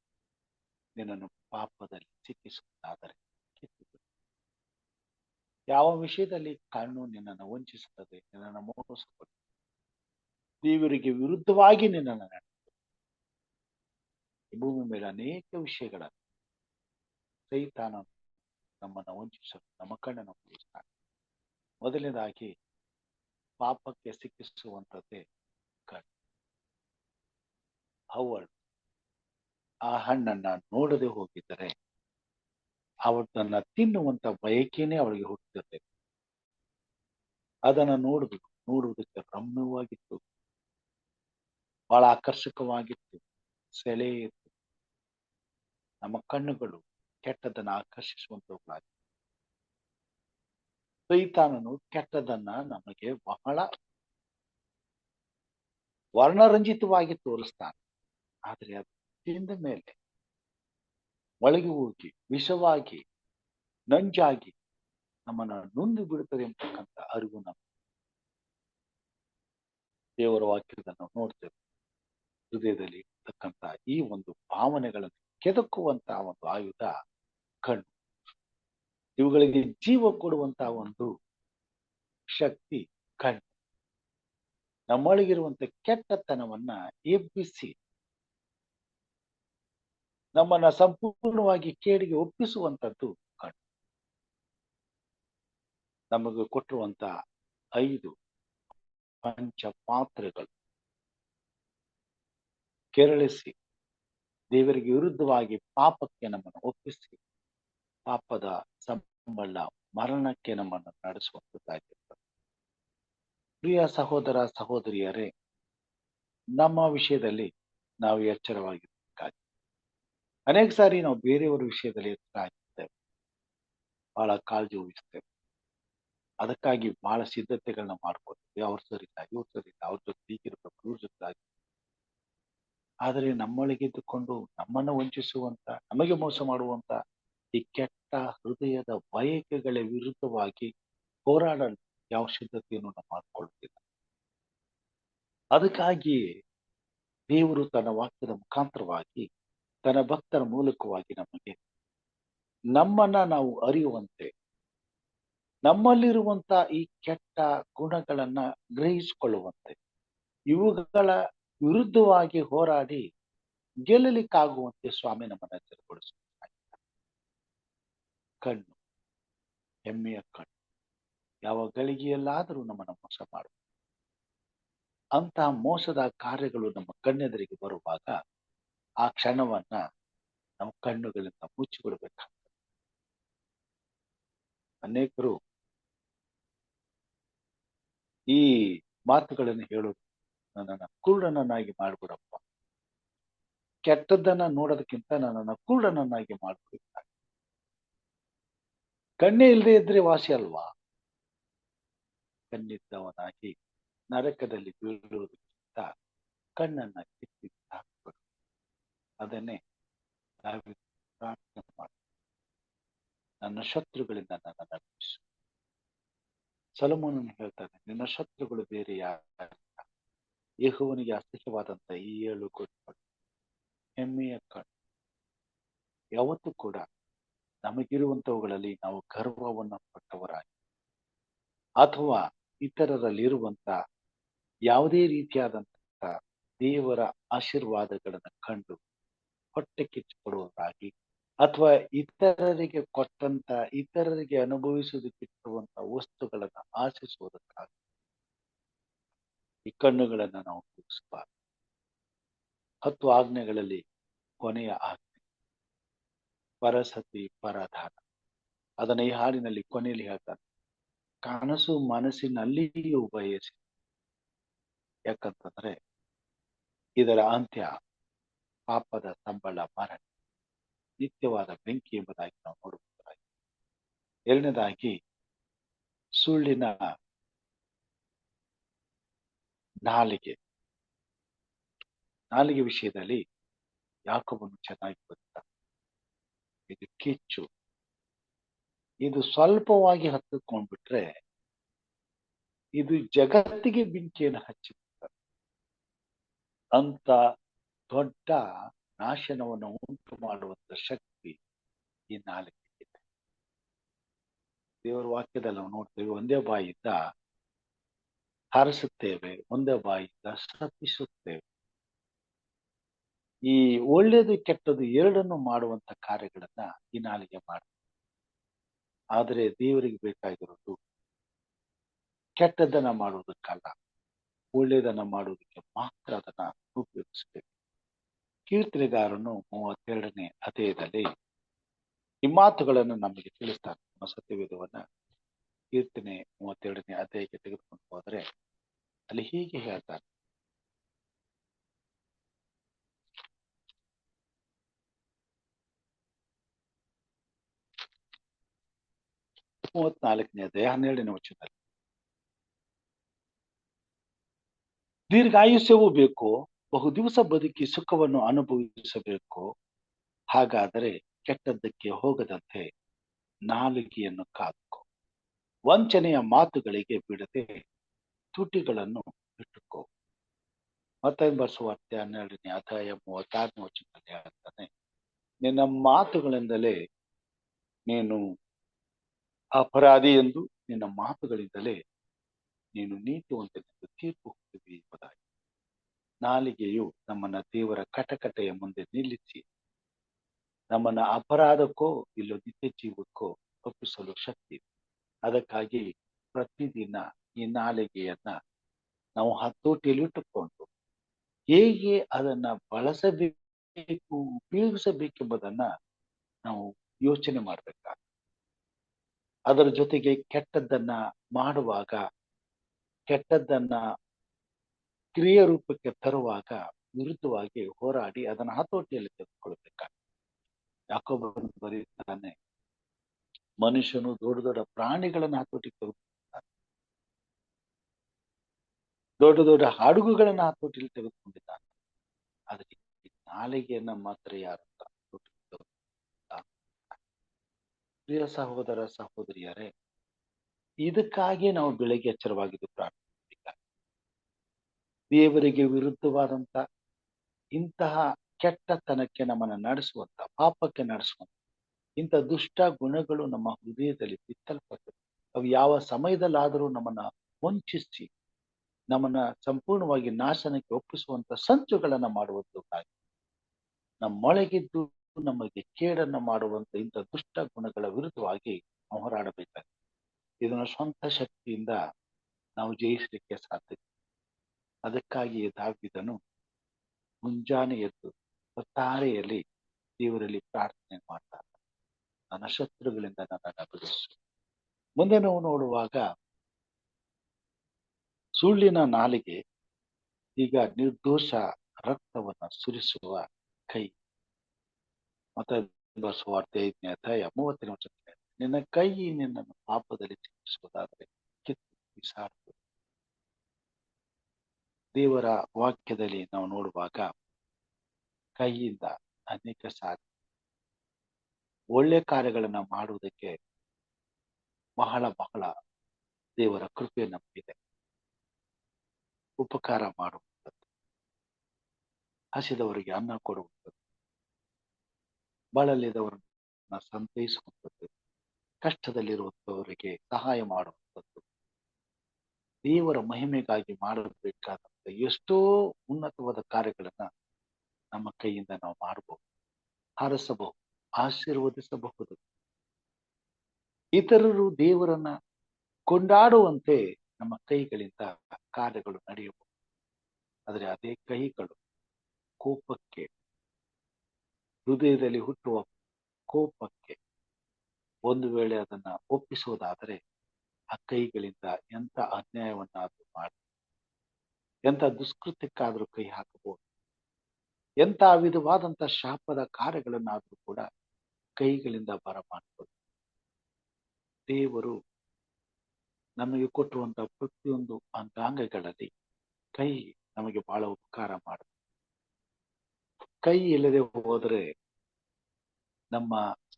ನಿನ್ನನ್ನು ಪಾಪದಲ್ಲಿ ಸಿಕ್ಕಿಸುವುದಾದರೆ ಕಿತ್ತುಬಿಡು. ಯಾವ ವಿಷಯದಲ್ಲಿ ಕಣ್ಣು ನಿನ್ನನ್ನು ವಂಚಿಸುತ್ತದೆ, ನಿನ್ನನ್ನು ಮೋಸಗೊಳಿಸುತ್ತದೆ, ದೇವರಿಗೆ ವಿರುದ್ಧವಾಗಿ ನಿನ್ನನ್ನು ನಡೆಸುತ್ತದೆ. ಈ ಭೂಮಿ ಮೇಲೆ ಅನೇಕ ವಿಷಯಗಳಲ್ಲಿ ಸೈತಾನ ನಮ್ಮನ್ನು ವಂಚಿಸಲು ನಮ್ಮ ಕಣ್ಣನ್ನು ಉಪಯೋಗಿಸ್ತಾನೆ. ಮೊದಲನೇದಾಗಿ ಪಾಪಕ್ಕೆ ಸಿಕ್ಕಿಸುವಂಥದ್ದೇ ಕಣ್ಣು. ಅವಳು ಆ ಹಣ್ಣನ್ನ ನೋಡದೆ ಹೋಗಿದ್ದರೆ ಅವಳನ್ನ ತಿನ್ನುವಂತ ಬಯಕೆನೇ ಅವಳಿಗೆ ಹುಟ್ಟುತ್ತದೆ. ಅದನ್ನ ನೋಡುವುದಕ್ಕೆ ರಮ್ಯವಾಗಿತ್ತು, ಬಹಳ ಆಕರ್ಷಕವಾಗಿತ್ತು, ಸೆಳೆಯಿತ್ತು. ನಮ್ಮ ಕಣ್ಣುಗಳು ಕೆಟ್ಟದನ್ನ ಆಕರ್ಷಿಸುವಂತವುಗಳಾಗಿ, ಸೈತಾನನು ಕೆಟ್ಟದನ್ನ ನಮಗೆ ಬಹಳ ವರ್ಣರಂಜಿತವಾಗಿ ತೋರಿಸ್ತಾನೆ. ಆದ್ರೆ ಅದು ತಿಂದ ಮೇಲೆ ಒಳಗೆ ಹೋಗಿ ವಿಷವಾಗಿ, ನಂಜಾಗಿ ನಮ್ಮನ್ನ ನೊಂದು ಬಿಡುತ್ತದೆ ಎಂಬತಕ್ಕಂಥ ಅರಿವು ನಮ್ಮ ದೇವರ ವಾಕ್ಯದಲ್ಲಿ ನಾವು ನೋಡ್ತೇವೆ. ಹೃದಯದಲ್ಲಿ ಇರ್ತಕ್ಕಂಥ ಈ ಒಂದು ಭಾವನೆಗಳನ್ನು ಕೆದಕುವಂತಹ ಒಂದು ಆಯುಧ ಕಣ್ಣು. ಇವುಗಳಿಗೆ ಜೀವ ಕೊಡುವಂತಹ ಒಂದು ಶಕ್ತಿ ಕಣ್ಣು. ನಮ್ಮೊಳಗಿರುವಂತ ಕೆಟ್ಟತನವನ್ನ ಎಬ್ಬಿಸಿ ನಮ್ಮನ್ನ ಸಂಪೂರ್ಣವಾಗಿ ಕೇಡಿಗೆ ಒಪ್ಪಿಸುವಂತದ್ದು ಕಣ್ಣು. ನಮಗೆ ಕೊಟ್ಟಿರುವಂತ 5 ಪಂಚಪಾತ್ರೆಗಳು ಕೆರಳಿಸಿ ದೇವರಿಗೆ ವಿರುದ್ಧವಾಗಿ ಪಾಪಕ್ಕೆ ನಮ್ಮನ್ನು ಒಪ್ಪಿಸಿ ಪಾಪದ ಸಂಬಳ ಮರಣಕ್ಕೆ ನಮ್ಮನ್ನು ನಡೆಸುವಂತದ್ದಾಗಿರ್ತದೆ. ಪ್ರಿಯ ಸಹೋದರ ಸಹೋದರಿಯರೇ, ನಮ್ಮ ವಿಷಯದಲ್ಲಿ ನಾವು ಎಚ್ಚರವಾಗಿರಬೇಕಾಗಿದೆ. ಅನೇಕ ಸಾರಿ ನಾವು ಬೇರೆಯವರ ವಿಷಯದಲ್ಲಿ ಎಚ್ಚರ ಆಗಿರ್ತೇವೆ, ಬಹಳ ಕಾಳಜಿ ವಹಿಸ್ತೇವೆ. ಅದಕ್ಕಾಗಿ ಬಹಳ ಸಿದ್ಧತೆಗಳನ್ನ ಮಾಡ್ಕೊಳ್ತೀವಿ. ಅವ್ರ ಸರಿಲ್ಲ, ಇವ್ರ ಸರಿಲ್ಲ, ಅವ್ರ ಜೊತೆ ಹೀಗಿರ್ಬೇಕು, ಇವ್ರ ಜೊತೆ. ಆದರೆ ನಮ್ಮೊಳಗಿದ್ದುಕೊಂಡು ನಮ್ಮನ್ನು ವಂಚಿಸುವಂತ, ನಮಗೆ ಮೋಸ ಮಾಡುವಂತ ಈ ಕೆಟ್ಟ ಹೃದಯದ ಬಯಕೆಗಳ ವಿರುದ್ಧವಾಗಿ ಹೋರಾಡಲು ಯಾವ ಸಿದ್ಧತೆಯನ್ನು ನಾವು ಮಾಡಿಕೊಳ್ಳುತ್ತಿಲ್ಲ. ಅದಕ್ಕಾಗಿ ದೇವರು ತನ್ನ ವಾಕ್ಯದ ಮುಖಾಂತರವಾಗಿ ತನ್ನ ಭಕ್ತರ ಮೂಲಕವಾಗಿ ನಮಗೆ ನಮ್ಮನ್ನ ನಾವು ಅರಿಯುವಂತೆ, ನಮ್ಮಲ್ಲಿರುವಂತ ಈ ಕೆಟ್ಟ ಗುಣಗಳನ್ನ ಗ್ರಹಿಸಿಕೊಳ್ಳುವಂತೆ, ಇವುಗಳ ವಿರುದ್ಧವಾಗಿ ಹೋರಾಡಿ ಗೆಲ್ಲಲಿಕ್ಕಾಗುವಂತೆ ಸ್ವಾಮಿ ನಮ್ಮನ್ನು ಎಚ್ಚರಗೊಳಿಸುತ್ತಾರೆ. ಕಣ್ಣು, ಹೆಮ್ಮೆಯ ಕಣ್ಣು ಯಾವ ಗಳಿಗೆಯಲ್ಲಾದರೂ ನಮ್ಮನ್ನು ಮೋಸ ಮಾಡುತ್ತೆ. ಅಂತಹ ಮೋಸದ ಕಾರ್ಯಗಳು ನಮ್ಮ ಕಣ್ಣೆದುರಿಗೆ ಬರುವಾಗ ಆ ಕ್ಷಣವನ್ನ ನಾವು ಕಣ್ಣುಗಳಿಂದ ಮುಚ್ಚಿಬಿಡ್ಬೇಕಾಗ್ತದೆ. ಅನೇಕರು ಈ ಮಾತುಗಳನ್ನು ಹೇಳೋದು, ನನ್ನನ್ನು ಕುರುಡನನ್ನಾಗಿ ಮಾಡ್ಬಿಡಪ್ಪ, ಕೆಟ್ಟದ್ದನ್ನ ನೋಡೋದಕ್ಕಿಂತ ನನ್ನನ್ನು ಕುರುಡನನ್ನಾಗಿ ಮಾಡ್ಬಿಡ್ತಾರೆ. ಕಣ್ಣೇ ಇಲ್ಲದೆ ಇದ್ರೆ ವಾಸಿ ಅಲ್ವಾ? ಕಣ್ಣಿದ್ದವನಾಗಿ ನರಕದಲ್ಲಿ ಬೀಳುವುದಕ್ಕಿಂತ ಕಣ್ಣನ್ನ ಕಿತ್ತಿ ಹಾಕ್ಬಿಡು. ಅದನ್ನೇ ದಾವೀದ ಪ್ರಾರ್ಥನೆ ಮಾಡಿ, ನನ್ನ ಶತ್ರುಗಳಿಂದ ನನ್ನನ್ನು ರಕ್ಷಿಸು. ಸೊಲೊಮೋನನು ಹೇಳ್ತಾನೆ, ನಿನ್ನ ಶತ್ರುಗಳು ಬೇರೆ ಯಾರಿಲ್ಲ, ಯೆಹೋವನಿಗೆ ಅಸಹ್ಯವಾದಂತ ಈ 7 ಗುಣಗಳು. ಹೆಮ್ಮೆಯ ಕಣ್ಣು. ಯಾವತ್ತೂ ಕೂಡ ನಮಗಿರುವಂತವುಗಳಲ್ಲಿ ನಾವು ಗರ್ವವನ್ನು ಪಟ್ಟವರಾಗಿ ಅಥವಾ ಇತರರಲ್ಲಿರುವಂತ ಯಾವುದೇ ರೀತಿಯಾದಂತ ದೇವರ ಆಶೀರ್ವಾದಗಳನ್ನು ಕಂಡು ಹೊಟ್ಟೆ ಕಿಚ್ಚುಪಡುವುದಾಗಿ ಅಥವಾ ಇತರರಿಗೆ ಕೊಟ್ಟಂತ, ಇತರರಿಗೆ ಅನುಭವಿಸುವುದಕ್ಕಿರುವಂತ ವಸ್ತುಗಳನ್ನು ಆಶಿಸುವುದಕ್ಕಾಗಿ ಈ ಕಣ್ಣುಗಳನ್ನ ನಾವು ಉಪಯೋಗಿಸಬಾರದು. 10 ಆಜ್ಞೆಗಳಲ್ಲಿ ಕೊನೆಯ ಆಜ್ಞೆ ಪರಸತಿ ಪರದಾನ. ಅದನ್ನ ಈ ಹಾಡಿನಲ್ಲಿ ಕೊನೆಯಲ್ಲಿ ಹೇಳ್ತಾರೆ, ಕನಸು ಮನಸ್ಸಿನಲ್ಲಿಯೂ ಬಯಸಿ. ಯಾಕಂತಂದ್ರೆ ಇದರ ಅಂತ್ಯ ಪಾಪದ ಸಂಬಳ ಮರಣ, ನಿತ್ಯವಾದ ಬೆಂಕಿ ಎಂಬುದಾಗಿ ನಾವು ನೋಡುತ್ತೇವೆ. ಎರಡನೇದಾಗಿ ಸುಳ್ಳಿನ ನಾಲಿಗೆ. ನಾಲಿಗೆ ವಿಷಯದಲ್ಲಿ ಯಾಕೋಬನು ಚೆನ್ನಾಗಿ ಗೊತ್ತಾ, ಇದು ಕಿಚ್ಚು. ಇದು ಸ್ವಲ್ಪವಾಗಿ ಹತ್ತಿಕೊಂಡ್ಬಿಟ್ರೆ ಇದು ಜಗತ್ತಿಗೆ ಬೆಂಕಿಯನ್ನು ಹಚ್ಚಿಬಿಡ್ತದೆ. ಅಂತ ದೊಡ್ಡ ನಾಶನವನ್ನು ಉಂಟು ಮಾಡುವಂತ ಶಕ್ತಿ ಈ ನಾಲಿಗೆ ಇದೆ. ದೇವರ ವಾಕ್ಯದಲ್ಲಿ ನಾವು ನೋಡ್ತೇವೆ, ಒಂದೇ ಬಾಯಿಯಿಂದ ಹರಸುತ್ತೇವೆ, ಒಂದೇ ಬಾಯಿಯಿಂದ ಶಪಿಸುತ್ತೇವೆ. ಈ ಒಳ್ಳೇದು ಕೆಟ್ಟದ್ದು ಎರಡನ್ನು ಮಾಡುವಂತ ಕಾರ್ಯಗಳನ್ನ ಈ ನಾಲಿಗೆ ಮಾಡುತ್ತೆ. ಆದರೆ ದೇವರಿಗೆ ಬೇಕಾಗಿರೋದು ಕೆಟ್ಟದ್ದನ್ನ ಮಾಡುವುದಕ್ಕಲ್ಲ, ಒಳ್ಳೆಯದನ್ನ ಮಾಡುವುದಕ್ಕೆ ಮಾತ್ರ ಅದನ್ನ ಉಪಯೋಗಿಸಬೇಕು. ಕೀರ್ತನೆಗಾರನು 32ನೇ ಅಧ್ಯಾಯದಲ್ಲಿ ಈ ಮಾತುಗಳನ್ನು ನಮಗೆ ತಿಳಿಸ್ತಾನೆ. ನಮ್ಮ ಸತ್ಯವೇದವನ್ನ ಕೀರ್ತನೆ 32ನೇ ಅಧ್ಯಾಯಕ್ಕೆ ತೆಗೆದುಕೊಂಡು ಹೋದರೆ ಅಲ್ಲಿ ಹೀಗೆ ಹೇಳ್ತಾನೆ, ಮೂವತ್ನಾಲ್ಕನೇ ಅಧ್ಯಾಯ 12ನೇ ವಚನದಲ್ಲಿ, ದೀರ್ಘಾಯುಷ್ಯವೂ ಬೇಕು, ಬಹು ದಿವಸ ಬದುಕಿ ಸುಖವನ್ನು ಅನುಭವಿಸಬೇಕು. ಹಾಗಾದರೆ ಕೆಟ್ಟದ್ದಕ್ಕೆ ಹೋಗದಂತೆ ನಾಲಿಗೆಯನ್ನು ಕಾದುಕೋ, ವಂಚನೆಯ ಮಾತುಗಳಿಗೆ ಬಿಡದೆ ತುಟಿಗಳನ್ನು ಇಟ್ಟುಕೋ. ಮತ್ತಾಯ ಬರೆಸುವಾರ್ತೆ 12ನೇ ಅಧ್ಯಾಯ 36ನೇ ವಚನದಲ್ಲಿ ಹೇಳ್ತಾನೆ, ನಿನ್ನ ಮಾತುಗಳಿಂದಲೇ ನೀನು ಅಪರಾಧಿ ಎಂದು, ನಿನ್ನ ಮಾತುಗಳಿಂದಲೇ ನೀನು ನೀತಿವಂತನೆಂದು ತೀರ್ಪು ಹೊಂದುವಿ ಎಂಬುದಾಗಿ. ನಾಲಿಗೆಯು ನಮ್ಮನ್ನ ದೇವರ ಕಟಕಟೆಯ ಮುಂದೆ ನಿಲ್ಲಿಸಿ ನಮ್ಮನ್ನ ಅಪರಾಧಕ್ಕೋ ಇಲ್ಲೋ ನಿತ್ಯ ಜೀವಕ್ಕೋ ಒಪ್ಪಿಸಲು ಶಕ್ತಿ. ಅದಕ್ಕಾಗಿ ಪ್ರತಿದಿನ ಈ ನಾಲಿಗೆಯನ್ನ ನಾವು ಹತೋಟಿಯಲ್ಲಿಟ್ಟುಕೊಂಡು ಹೇಗೆ ಅದನ್ನ ಬಳಸಬೇಕು, ಉಪಯೋಗಿಸಬೇಕೆಂಬುದನ್ನ ನಾವು ಯೋಚನೆ ಮಾಡ್ಬೇಕಾಗ್ತದೆ. ಅದರ ಜೊತೆಗೆ ಕೆಟ್ಟದ್ದನ್ನ ಮಾಡುವಾಗ, ಕೆಟ್ಟದ್ದನ್ನ ಕ್ರಿಯೆ ರೂಪಕ್ಕೆ ತರುವಾಗ ವಿರುದ್ಧವಾಗಿ ಹೋರಾಡಿ ಅದನ್ನ ಹತೋಟಿಯಲ್ಲಿ ತೆಗೆದುಕೊಳ್ಬೇಕಾಗ್ತದೆ. ಯಾಕೋಬನು ಬರೀತಾನೆ, ಮನುಷ್ಯನು ದೊಡ್ಡ ದೊಡ್ಡ ಪ್ರಾಣಿಗಳನ್ನ ಹತೋಟಿಗೆ ತೆಗೆದುಕೊಂಡಿದ್ದಾನೆ, ದೊಡ್ಡ ದೊಡ್ಡ ಹಡಗುಗಳನ್ನ ಹತೋಟಿಯಲ್ಲಿ ತೆಗೆದುಕೊಂಡಿದ್ದಾನೆ, ಅದಕ್ಕೆ ನಾಲಿಗೆಯನ್ನ ಮಾತ್ರ ಯಾರು ಹತೋಟಿಗೆ ತೆಗೆದುಕೊಂಡಿಲ್ಲ. ಪ್ರಿಯ ಸಹೋದರ ಸಹೋದರಿಯರೇ, ಇದಕ್ಕಾಗಿ ನಾವು ಬೆಳಗ್ಗೆ ಎಚ್ಚರವಾಗಿದ್ದು ಪ್ರಾರ್ಥಿಸಬೇಕಾಗಿದೆ. ದೇವರಿಗೆ ವಿರುದ್ಧವಾದಂತ ಇಂತಹ ಕೆಟ್ಟತನಕ್ಕೆ ನಮ್ಮನ್ನು ನಡೆಸುವಂತ, ಪಾಪಕ್ಕೆ ನಡೆಸುವಂತ ಇಂಥ ದುಷ್ಟ ಗುಣಗಳು ನಮ್ಮ ಹೃದಯದಲ್ಲಿ ಬಿತ್ತಲ್ಪಟ್ಟವು. ಅವು ಯಾವ ಸಮಯದಲ್ಲಾದರೂ ನಮ್ಮನ್ನ ವಂಚಿಸಿ ನಮ್ಮನ್ನ ಸಂಪೂರ್ಣವಾಗಿ ನಾಶನಕ್ಕೆ ಒಪ್ಪಿಸುವಂತ ಸಂಚುಗಳನ್ನ ಮಾಡುವಂತದ್ದಾಗಿ, ನಮ್ಮೊಳಗಿದ್ದು ನಮಗೆ ಕೇಡನ್ನ ಮಾಡುವಂತ ಇಂಥ ದುಷ್ಟ ಗುಣಗಳ ವಿರುದ್ಧವಾಗಿ ನಾವು ಹೋರಾಡಬೇಕಾಗಿದೆ. ಇದನ್ನ ಸ್ವಂತ ಶಕ್ತಿಯಿಂದ ನಾವು ಜಯಿಸಲಿಕ್ಕೆ ಸಾಧ್ಯ. ಅದಕ್ಕಾಗಿ ದಾವೀದನು ಮುಂಜಾನೆ ಎದ್ದು ತಾರೆಯಲ್ಲಿ ದೇವರಲ್ಲಿ ಪ್ರಾರ್ಥನೆ ಮಾಡ್ತಾರೆ, ನನ್ನ ಶತ್ರುಗಳಿಂದ ನನ್ನನ್ನು ಬಿಡಿಸು. ಮುಂದೆ ನಾವು ನೋಡುವಾಗ ಸುಳ್ಳಿನ ನಾಲಿಗೆ ಈಗ ನಿರ್ದೋಷ ರಕ್ತವನ್ನ ಸುರಿಸುವ ಕೈ. ಮತ್ತಾಯ ಸುವಾರ್ತೆ 5ನೇ ಅಧ್ಯಾಯ 30ನೇ ವಚನ, ನಿನ್ನ ಕೈ ನಿನ್ನನ್ನು ಪಾಪದಲ್ಲಿ ಸಿಕ್ಕಿಸುವುದಾದರೆ ಕಿತ್ತು ಬಿಸಾಡು. ದೇವರ ವಾಕ್ಯದಲ್ಲಿ ನಾವು ನೋಡುವಾಗ ಕೈಯಿಂದ ಅನೇಕ ಸಾಧ್ಯ ಒಳ್ಳೆ ಕಾರ್ಯಗಳನ್ನ ಮಾಡುವುದಕ್ಕೆ ಬಹಳ ಬಹಳ ದೇವರ ಕೃಪೆ ನಮಗಿದೆ. ಉಪಕಾರ ಮಾಡುವಂಥದ್ದು, ಹಸಿದವರಿಗೆ ಅನ್ನ ಕೊಡುವಂಥದ್ದು, ಬಳಲಿದವರನ್ನ ಸಂತೈಸುವಂಥದ್ದು, ಕಷ್ಟದಲ್ಲಿರುವಂಥವರಿಗೆ ಸಹಾಯ ಮಾಡುವಂಥದ್ದು, ದೇವರ ಮಹಿಮೆಗಾಗಿ ಮಾಡಬೇಕಾದಂತ ಎಷ್ಟೋ ಉನ್ನತವಾದ ಕಾರ್ಯಗಳನ್ನ ನಮ್ಮ ಕೈಯಿಂದ ನಾವು ಮಾಡಬಹುದು, ಹಾರಿಸಬಹುದು, ಆಶೀರ್ವದಿಸಬಹುದು. ಇತರರು ದೇವರನ್ನ ಕೊಂಡಾಡುವಂತೆ ನಮ್ಮ ಕೈಗಳಿಂದ ಕಾರ್ಯಗಳು ನಡೆಯಬಹುದು. ಆದರೆ ಅದೇ ಕೈಗಳು ಕೋಪಕ್ಕೆ, ಹೃದಯದಲ್ಲಿ ಹುಟ್ಟುವ ಕೋಪಕ್ಕೆ ಒಂದು ವೇಳೆ ಅದನ್ನ ಒಪ್ಪಿಸುವುದಾದರೆ ಆ ಕೈಗಳಿಂದ ಎಂಥ ಅನ್ಯಾಯವನ್ನಾದ್ರೂ ಮಾಡಿ, ಎಂಥ ದುಷ್ಕೃತ್ಯಕ್ಕಾದ್ರೂ ಕೈ ಹಾಕಬಹುದು, ಎಂಥ ವಿಧವಾದಂತ ಶಾಪದ ಕಾರ್ಯಗಳನ್ನಾದ್ರೂ ಕೂಡ ಕೈಗಳಿಂದ ಬರಮಾಡಬಹುದು. ದೇವರು ನಮಗೆ ಕೊಟ್ಟುವಂತ ಪ್ರತಿಯೊಂದು ಅಂಗಾಂಗಗಳಲ್ಲಿ ಕೈ ನಮಗೆ ಬಹಳ ಉಪಕಾರ ಮಾಡುತ್ತೆ. ಕೈ ಇಲ್ಲದೆ ಹೋದರೆ ನಮ್ಮ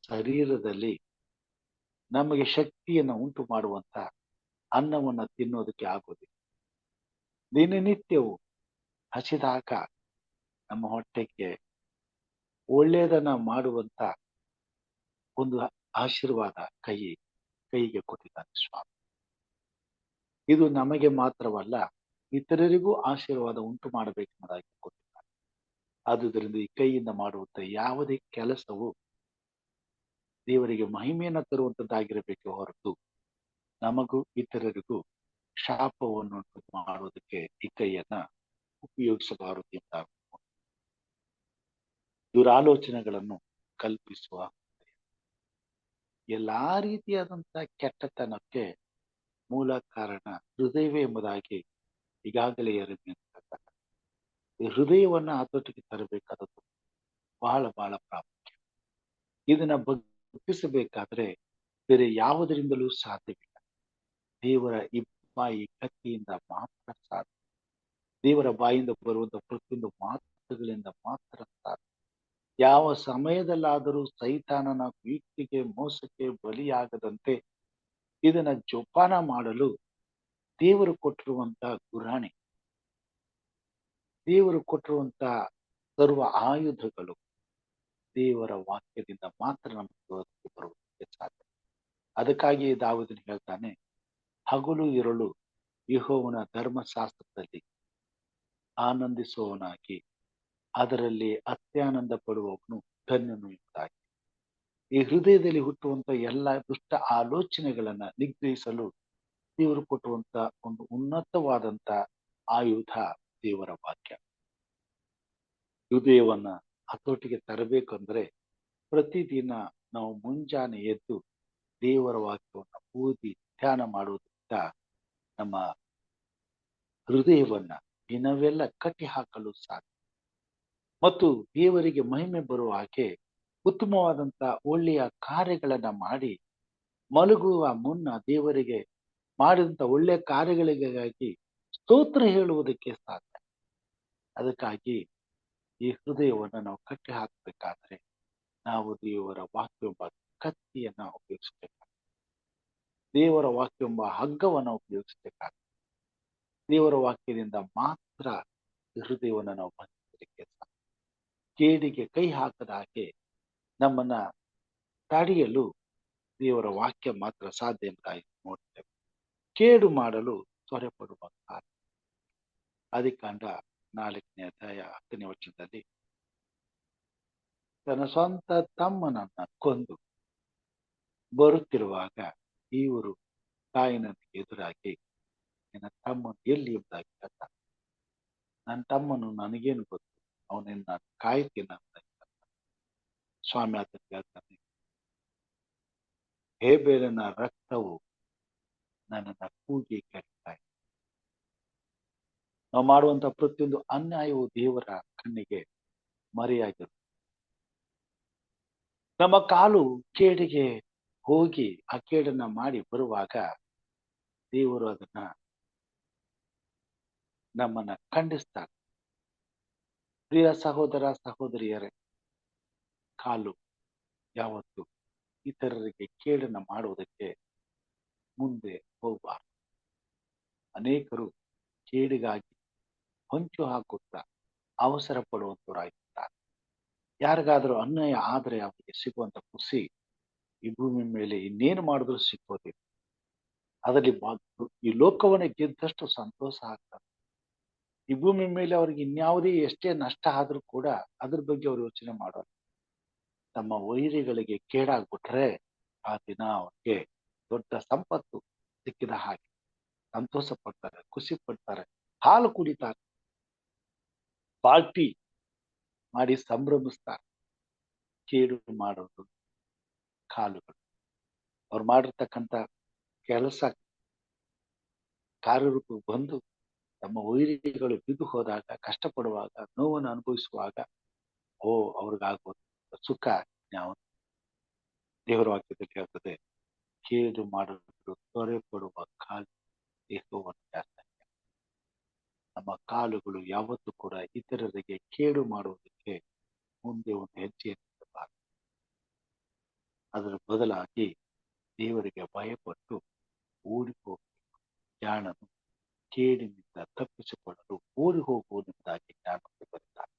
ಶರೀರದಲ್ಲಿ ನಮಗೆ ಶಕ್ತಿಯನ್ನು ಉಂಟು ಮಾಡುವಂತ ಅನ್ನವನ್ನ ತಿನ್ನೋದಕ್ಕೆ ಆಗೋದಿಲ್ಲ. ದಿನನಿತ್ಯವೂ ಹಸಿದಾಗ ನಮ್ಮ ಹೊಟ್ಟೆಗೆ ಒಳ್ಳೆಯದನ್ನ ಮಾಡುವಂತ ಒಂದು ಆಶೀರ್ವಾದ ಕೈಗೆ ಕೊಟ್ಟಿದ್ದಾನೆ ಸ್ವಾಮಿ. ಇದು ನಮಗೆ ಮಾತ್ರವಲ್ಲ, ಇತರರಿಗೂ ಆಶೀರ್ವಾದ ಉಂಟು ಮಾಡಬೇಕೆಂಬುದಾಗಿ ಕೊಟ್ಟಿದ್ದಾನೆ. ಆದುದರಿಂದ ಈ ಕೈಯಿಂದ ಮಾಡುವಂತ ಯಾವುದೇ ಕೆಲಸವು ದೇವರಿಗೆ ಮಹಿಮೆಯನ್ನು ತರುವಂತದ್ದಾಗಿರಬೇಕೆ ಹೊರತು ನಮಗೂ ಇತರರಿಗೂ ಶಾಪವನ್ನು ಮಾಡುವುದಕ್ಕೆ ಈ ಕೈಯನ್ನ ಉಪಯೋಗಿಸಬಾರದು ಎಂಬ ದುರಾಲೋಚನೆಗಳನ್ನು ಕಲ್ಪಿಸುವ ಎಲ್ಲಾ ರೀತಿಯಾದಂತ ಕೆಟ್ಟತನಕ್ಕೆ ಮೂಲ ಕಾರಣ ಹೃದಯವೇ ಎಂಬುದಾಗಿ ಈಗಾಗಲೇ ಈ ಹೃದಯವನ್ನ ಹತೋಟಿಗೆ ತರಬೇಕಾದದ್ದು ಬಹಳ ಬಹಳ ಪ್ರಾಮುಖ್ಯ. ಇದನ್ನ ಬಗ್ಗಿಸಬೇಕಾದ್ರೆ ಬೇರೆ ಯಾವುದರಿಂದಲೂ ಸಾಧ್ಯವಿಲ್ಲ. ದೇವರ ಈ ಬಾಯಿ ಕತ್ತಿಯಿಂದ ಮಾತ್ರ ಸಾಧ್ಯ. ದೇವರ ಬಾಯಿಂದ ಬರುವಂತ ಪ್ರತಿಯೊಂದು ಮಾತುಗಳಿಂದ ಮಾತ್ರ ಸಾಧ್ಯ. ಯಾವ ಸಮಯದಲ್ಲಾದರೂ ಸೈತಾನನ ವೀಕ್ಷೆಗೆ ಮೋಸಕ್ಕೆ ಬಲಿಯಾಗದಂತೆ ಇದನ್ನ ಜೋಪಾನ ಮಾಡಲು ದೇವರು ಕೊಟ್ಟಿರುವಂತ ಗುರಾಣಿ, ದೇವರು ಕೊಟ್ಟಿರುವಂತ ಸರ್ವ ಆಯುಧಗಳು ದೇವರ ವಾಕ್ಯದಿಂದ ಮಾತ್ರ ನಮಗೆ ಬರುವುದಕ್ಕೆ ಸಾಧ್ಯ. ಅದಕ್ಕಾಗಿ ದಾವೀದನು ಹೇಳ್ತಾನೆ, ಹಗಲು ಇರಲು ಯೆಹೋವನ ಧರ್ಮಶಾಸ್ತ್ರದಲ್ಲಿ ಆನಂದಿಸುವವನಾಗಿ ಅದರಲ್ಲಿ ಅತ್ಯಾನಂದ ಪಡುವವನು ಧನ್ಯನು ಎಂಬುದಾಗಿ. ಈ ಹೃದಯದಲ್ಲಿ ಹುಟ್ಟುವಂತ ಎಲ್ಲ ದುಷ್ಟ ಆಲೋಚನೆಗಳನ್ನ ನಿಗ್ರಹಿಸಲು ದೇವರು ಕೊಟ್ಟುವಂತ ಒಂದು ಉನ್ನತವಾದಂತ ಆಯುಧ ದೇವರ ವಾಕ್ಯ. ಹೃದಯವನ್ನ ಹತೋಟಿಗೆ ತರಬೇಕಂದ್ರೆ ಪ್ರತಿದಿನ ನಾವು ಮುಂಜಾನೆ ಎದ್ದು ದೇವರ ವಾಕ್ಯವನ್ನು ಓದಿ ಧ್ಯಾನ ಮಾಡುವುದರಿಂದ ನಮ್ಮ ಹೃದಯವನ್ನ ದಿನವೆಲ್ಲ ಕಟ್ಟಿ ಹಾಕಲು ಸಾಧ್ಯ ಮತ್ತು ದೇವರಿಗೆ ಮಹಿಮೆ ಬರುವ ಹಾಗೆ ಉತ್ತಮವಾದಂತ ಒಳ್ಳೆಯ ಕಾರ್ಯಗಳನ್ನ ಮಾಡಿ ಮಲಗುವ ಮುನ್ನ ದೇವರಿಗೆ ಮಾಡಿದಂತ ಒಳ್ಳೆಯ ಕಾರ್ಯಗಳಿಗಾಗಿ ಸ್ತೋತ್ರ ಹೇಳುವುದಕ್ಕೆ ಸಾಧ್ಯ. ಅದಕ್ಕಾಗಿ ಈ ಹೃದಯವನ್ನು ನಾವು ಕಟ್ಟಿ ಹಾಕಬೇಕಾದ್ರೆ ನಾವು ದೇವರ ವಾಕ್ಯವೆಂಬ ಕತ್ತಿಯನ್ನ ಉಪಯೋಗಿಸಬೇಕಾಗ್ತದೆ. ದೇವರ ವಾಕ್ಯವೆಂಬ ಹಗ್ಗವನ್ನು ಉಪಯೋಗಿಸಬೇಕಾಗ್ತದೆ. ದೇವರ ವಾಕ್ಯದಿಂದ ಮಾತ್ರ ಹೃದಯವನ್ನು ನಾವು ಬಂಧಿಸಲಿಕ್ಕೆ ಸಾಧ್ಯ. ಕೇಡಿಗೆ ಕೈ ಹಾಕದ ಹಾಗೆ ನಮ್ಮನ್ನ ತಡೆಯಲು ದೇವರ ವಾಕ್ಯ ಮಾತ್ರ ಸಾಧ್ಯ ಎಂಬುದಾಗಿ ನೋಡ್ತೇವೆ. ಕೇಡು ಮಾಡಲು ತ್ವರೆ ಪಡುವ ಕಾಲ. ಆದಿಕಾಂಡ 4ನೇ ಅಧ್ಯಾಯ 10ನೇ ವಚನದಲ್ಲಿ ತನ್ನ ಸ್ವಂತ ತಮ್ಮನನ್ನ ಕೊಂದು ಬರುತ್ತಿರುವಾಗ ಇವರು ಕಾಯಿನನಿಗೆ ಎದುರಾಗಿ ನಿನ್ನ ತಮ್ಮನು ಎಲ್ಲಿ ಎಂಬುದಾಗಿ ಕೇಳ್ತ. ನನ್ನ ತಮ್ಮನು ನನಗೇನು ಗೊತ್ತು, ಅವನನ್ನು ನಾನು ಕಾಯ್ತೀನಿ ಅಂತ ಸ್ವಾಮಿ ಆತ ಕೇಳ್ತಾನೆ. ಹೇಬೇಲನ ರಕ್ತವು ನನ್ನನ್ನ ಕೂಗಿ ಕೆಡ್ತಾ ಇದೆ. ನಾವು ಮಾಡುವಂತ ಪ್ರತಿಯೊಂದು ಅನ್ಯಾಯವು ದೇವರ ಕಣ್ಣಿಗೆ ಮರೆಯಾಗಿರುತ್ತೆ. ನಮ್ಮ ಕಾಲು ಕೇಡಿಗೆ ಹೋಗಿ ಆ ಕೇಡನ್ನ ಮಾಡಿ ಬರುವಾಗ ದೇವರು ಅದನ್ನ ನಮ್ಮನ್ನ ಖಂಡಿಸ್ತಾರೆ. ಪ್ರಿಯ ಸಹೋದರ ಸಹೋದರಿಯರೇ, ಕಾಲು ಯಾವತ್ತು ಇತರರಿಗೆ ಕೇಡನ್ನ ಮಾಡುವುದಕ್ಕೆ ಮುಂದೆ ಹೋಗಬಾರದು. ಅನೇಕರು ಕೇಡಿಗಾಗಿ ಹೊಂಚು ಹಾಕುತ್ತಾ ಅವಸರ ಪಡುವಂತವರಾಗಿರ್ತಾರೆ. ಯಾರಿಗಾದ್ರೂ ಅನ್ಯಾಯ ಆದರೆ ಅವರಿಗೆ ಸಿಗುವಂತ ಖುಷಿ ಈ ಭೂಮಿ ಮೇಲೆ ಇನ್ನೇನು ಮಾಡಿದ್ರು ಸಿಕ್ಕೋದಿಲ್ಲ. ಅದರಲ್ಲಿ ಈ ಲೋಕವನ್ನೇ ಗೆದ್ದಷ್ಟು ಸಂತೋಷ ಆಗ್ತದೆ. ಈ ಭೂಮಿ ಮೇಲೆ ಅವ್ರಿಗೆ ಇನ್ಯಾವುದೇ ಎಷ್ಟೇ ನಷ್ಟ ಆದ್ರೂ ಕೂಡ ಅದ್ರ ಬಗ್ಗೆ ಅವ್ರು ಯೋಚನೆ ಮಾಡೋಲ್ಲ. ತಮ್ಮ ವೈರಿಗಳಿಗೆ ಕೇಡಾಗ್ಬಿಟ್ರೆ ಆ ದಿನ ಅವ್ರಿಗೆ ದೊಡ್ಡ ಸಂಪತ್ತು ಸಿಕ್ಕಿದ ಹಾಗೆ ಸಂತೋಷ ಪಡ್ತಾರೆ, ಖುಷಿ ಪಡ್ತಾರೆ, ಹಾಲು ಕುಡಿತಾರೆ, ಪಾರ್ಟಿ ಮಾಡಿ ಸಂಭ್ರಮಿಸ್ತಾರೆ. ಕೇಡು ಮಾಡೋದು ಕಾಲುಗಳು. ಅವ್ರು ಮಾಡಿರ್ತಕ್ಕಂಥ ಕೆಲಸ ಕಾರ್ಯರೂಪಕ್ಕೆ ಬಂದು ತಮ್ಮ ವೈರಿಗಳು ಬಿದ್ದು ಹೋದಾಗ, ಕಷ್ಟಪಡುವಾಗ, ನೋವನ್ನು ಅನುಭವಿಸುವಾಗ ಅವ್ರಿಗಾಗುವ ಸುಖ ಯಾವ ದೇವರ ವಾಕ್ಯದಲ್ಲಿ ಹೇಳ್ತದೆ. ಕೇಡು ಮಾಡಲು ತೊರೆ ಪಡುವ ಕಾಲು ದೇಹವನ್ನು ಜಾಸ್ತಿ. ನಮ್ಮ ಕಾಲುಗಳು ಯಾವತ್ತೂ ಕೂಡ ಇತರರಿಗೆ ಕೇಡು ಮಾಡುವುದಕ್ಕೆ ಮುಂದೆ ಒಂದು ಹೆಜ್ಜೆಯನ್ನಿಡಬಾರದು. ಅದರ ಬದಲಾಗಿ ದೇವರಿಗೆ ಭಯಪಟ್ಟು ಓಡಿ ಹೋಗಬೇಕು. ಜ್ಞಾನನು ಕೇಡಿನಿಂದ ತಪ್ಪಿಸಿಕೊಳ್ಳಲು ಓಡಿ ಹೋಗುವುದರಿಂದಾಗಿ ಜ್ಞಾನಕ್ಕೆ ಬರುತ್ತಾರೆ.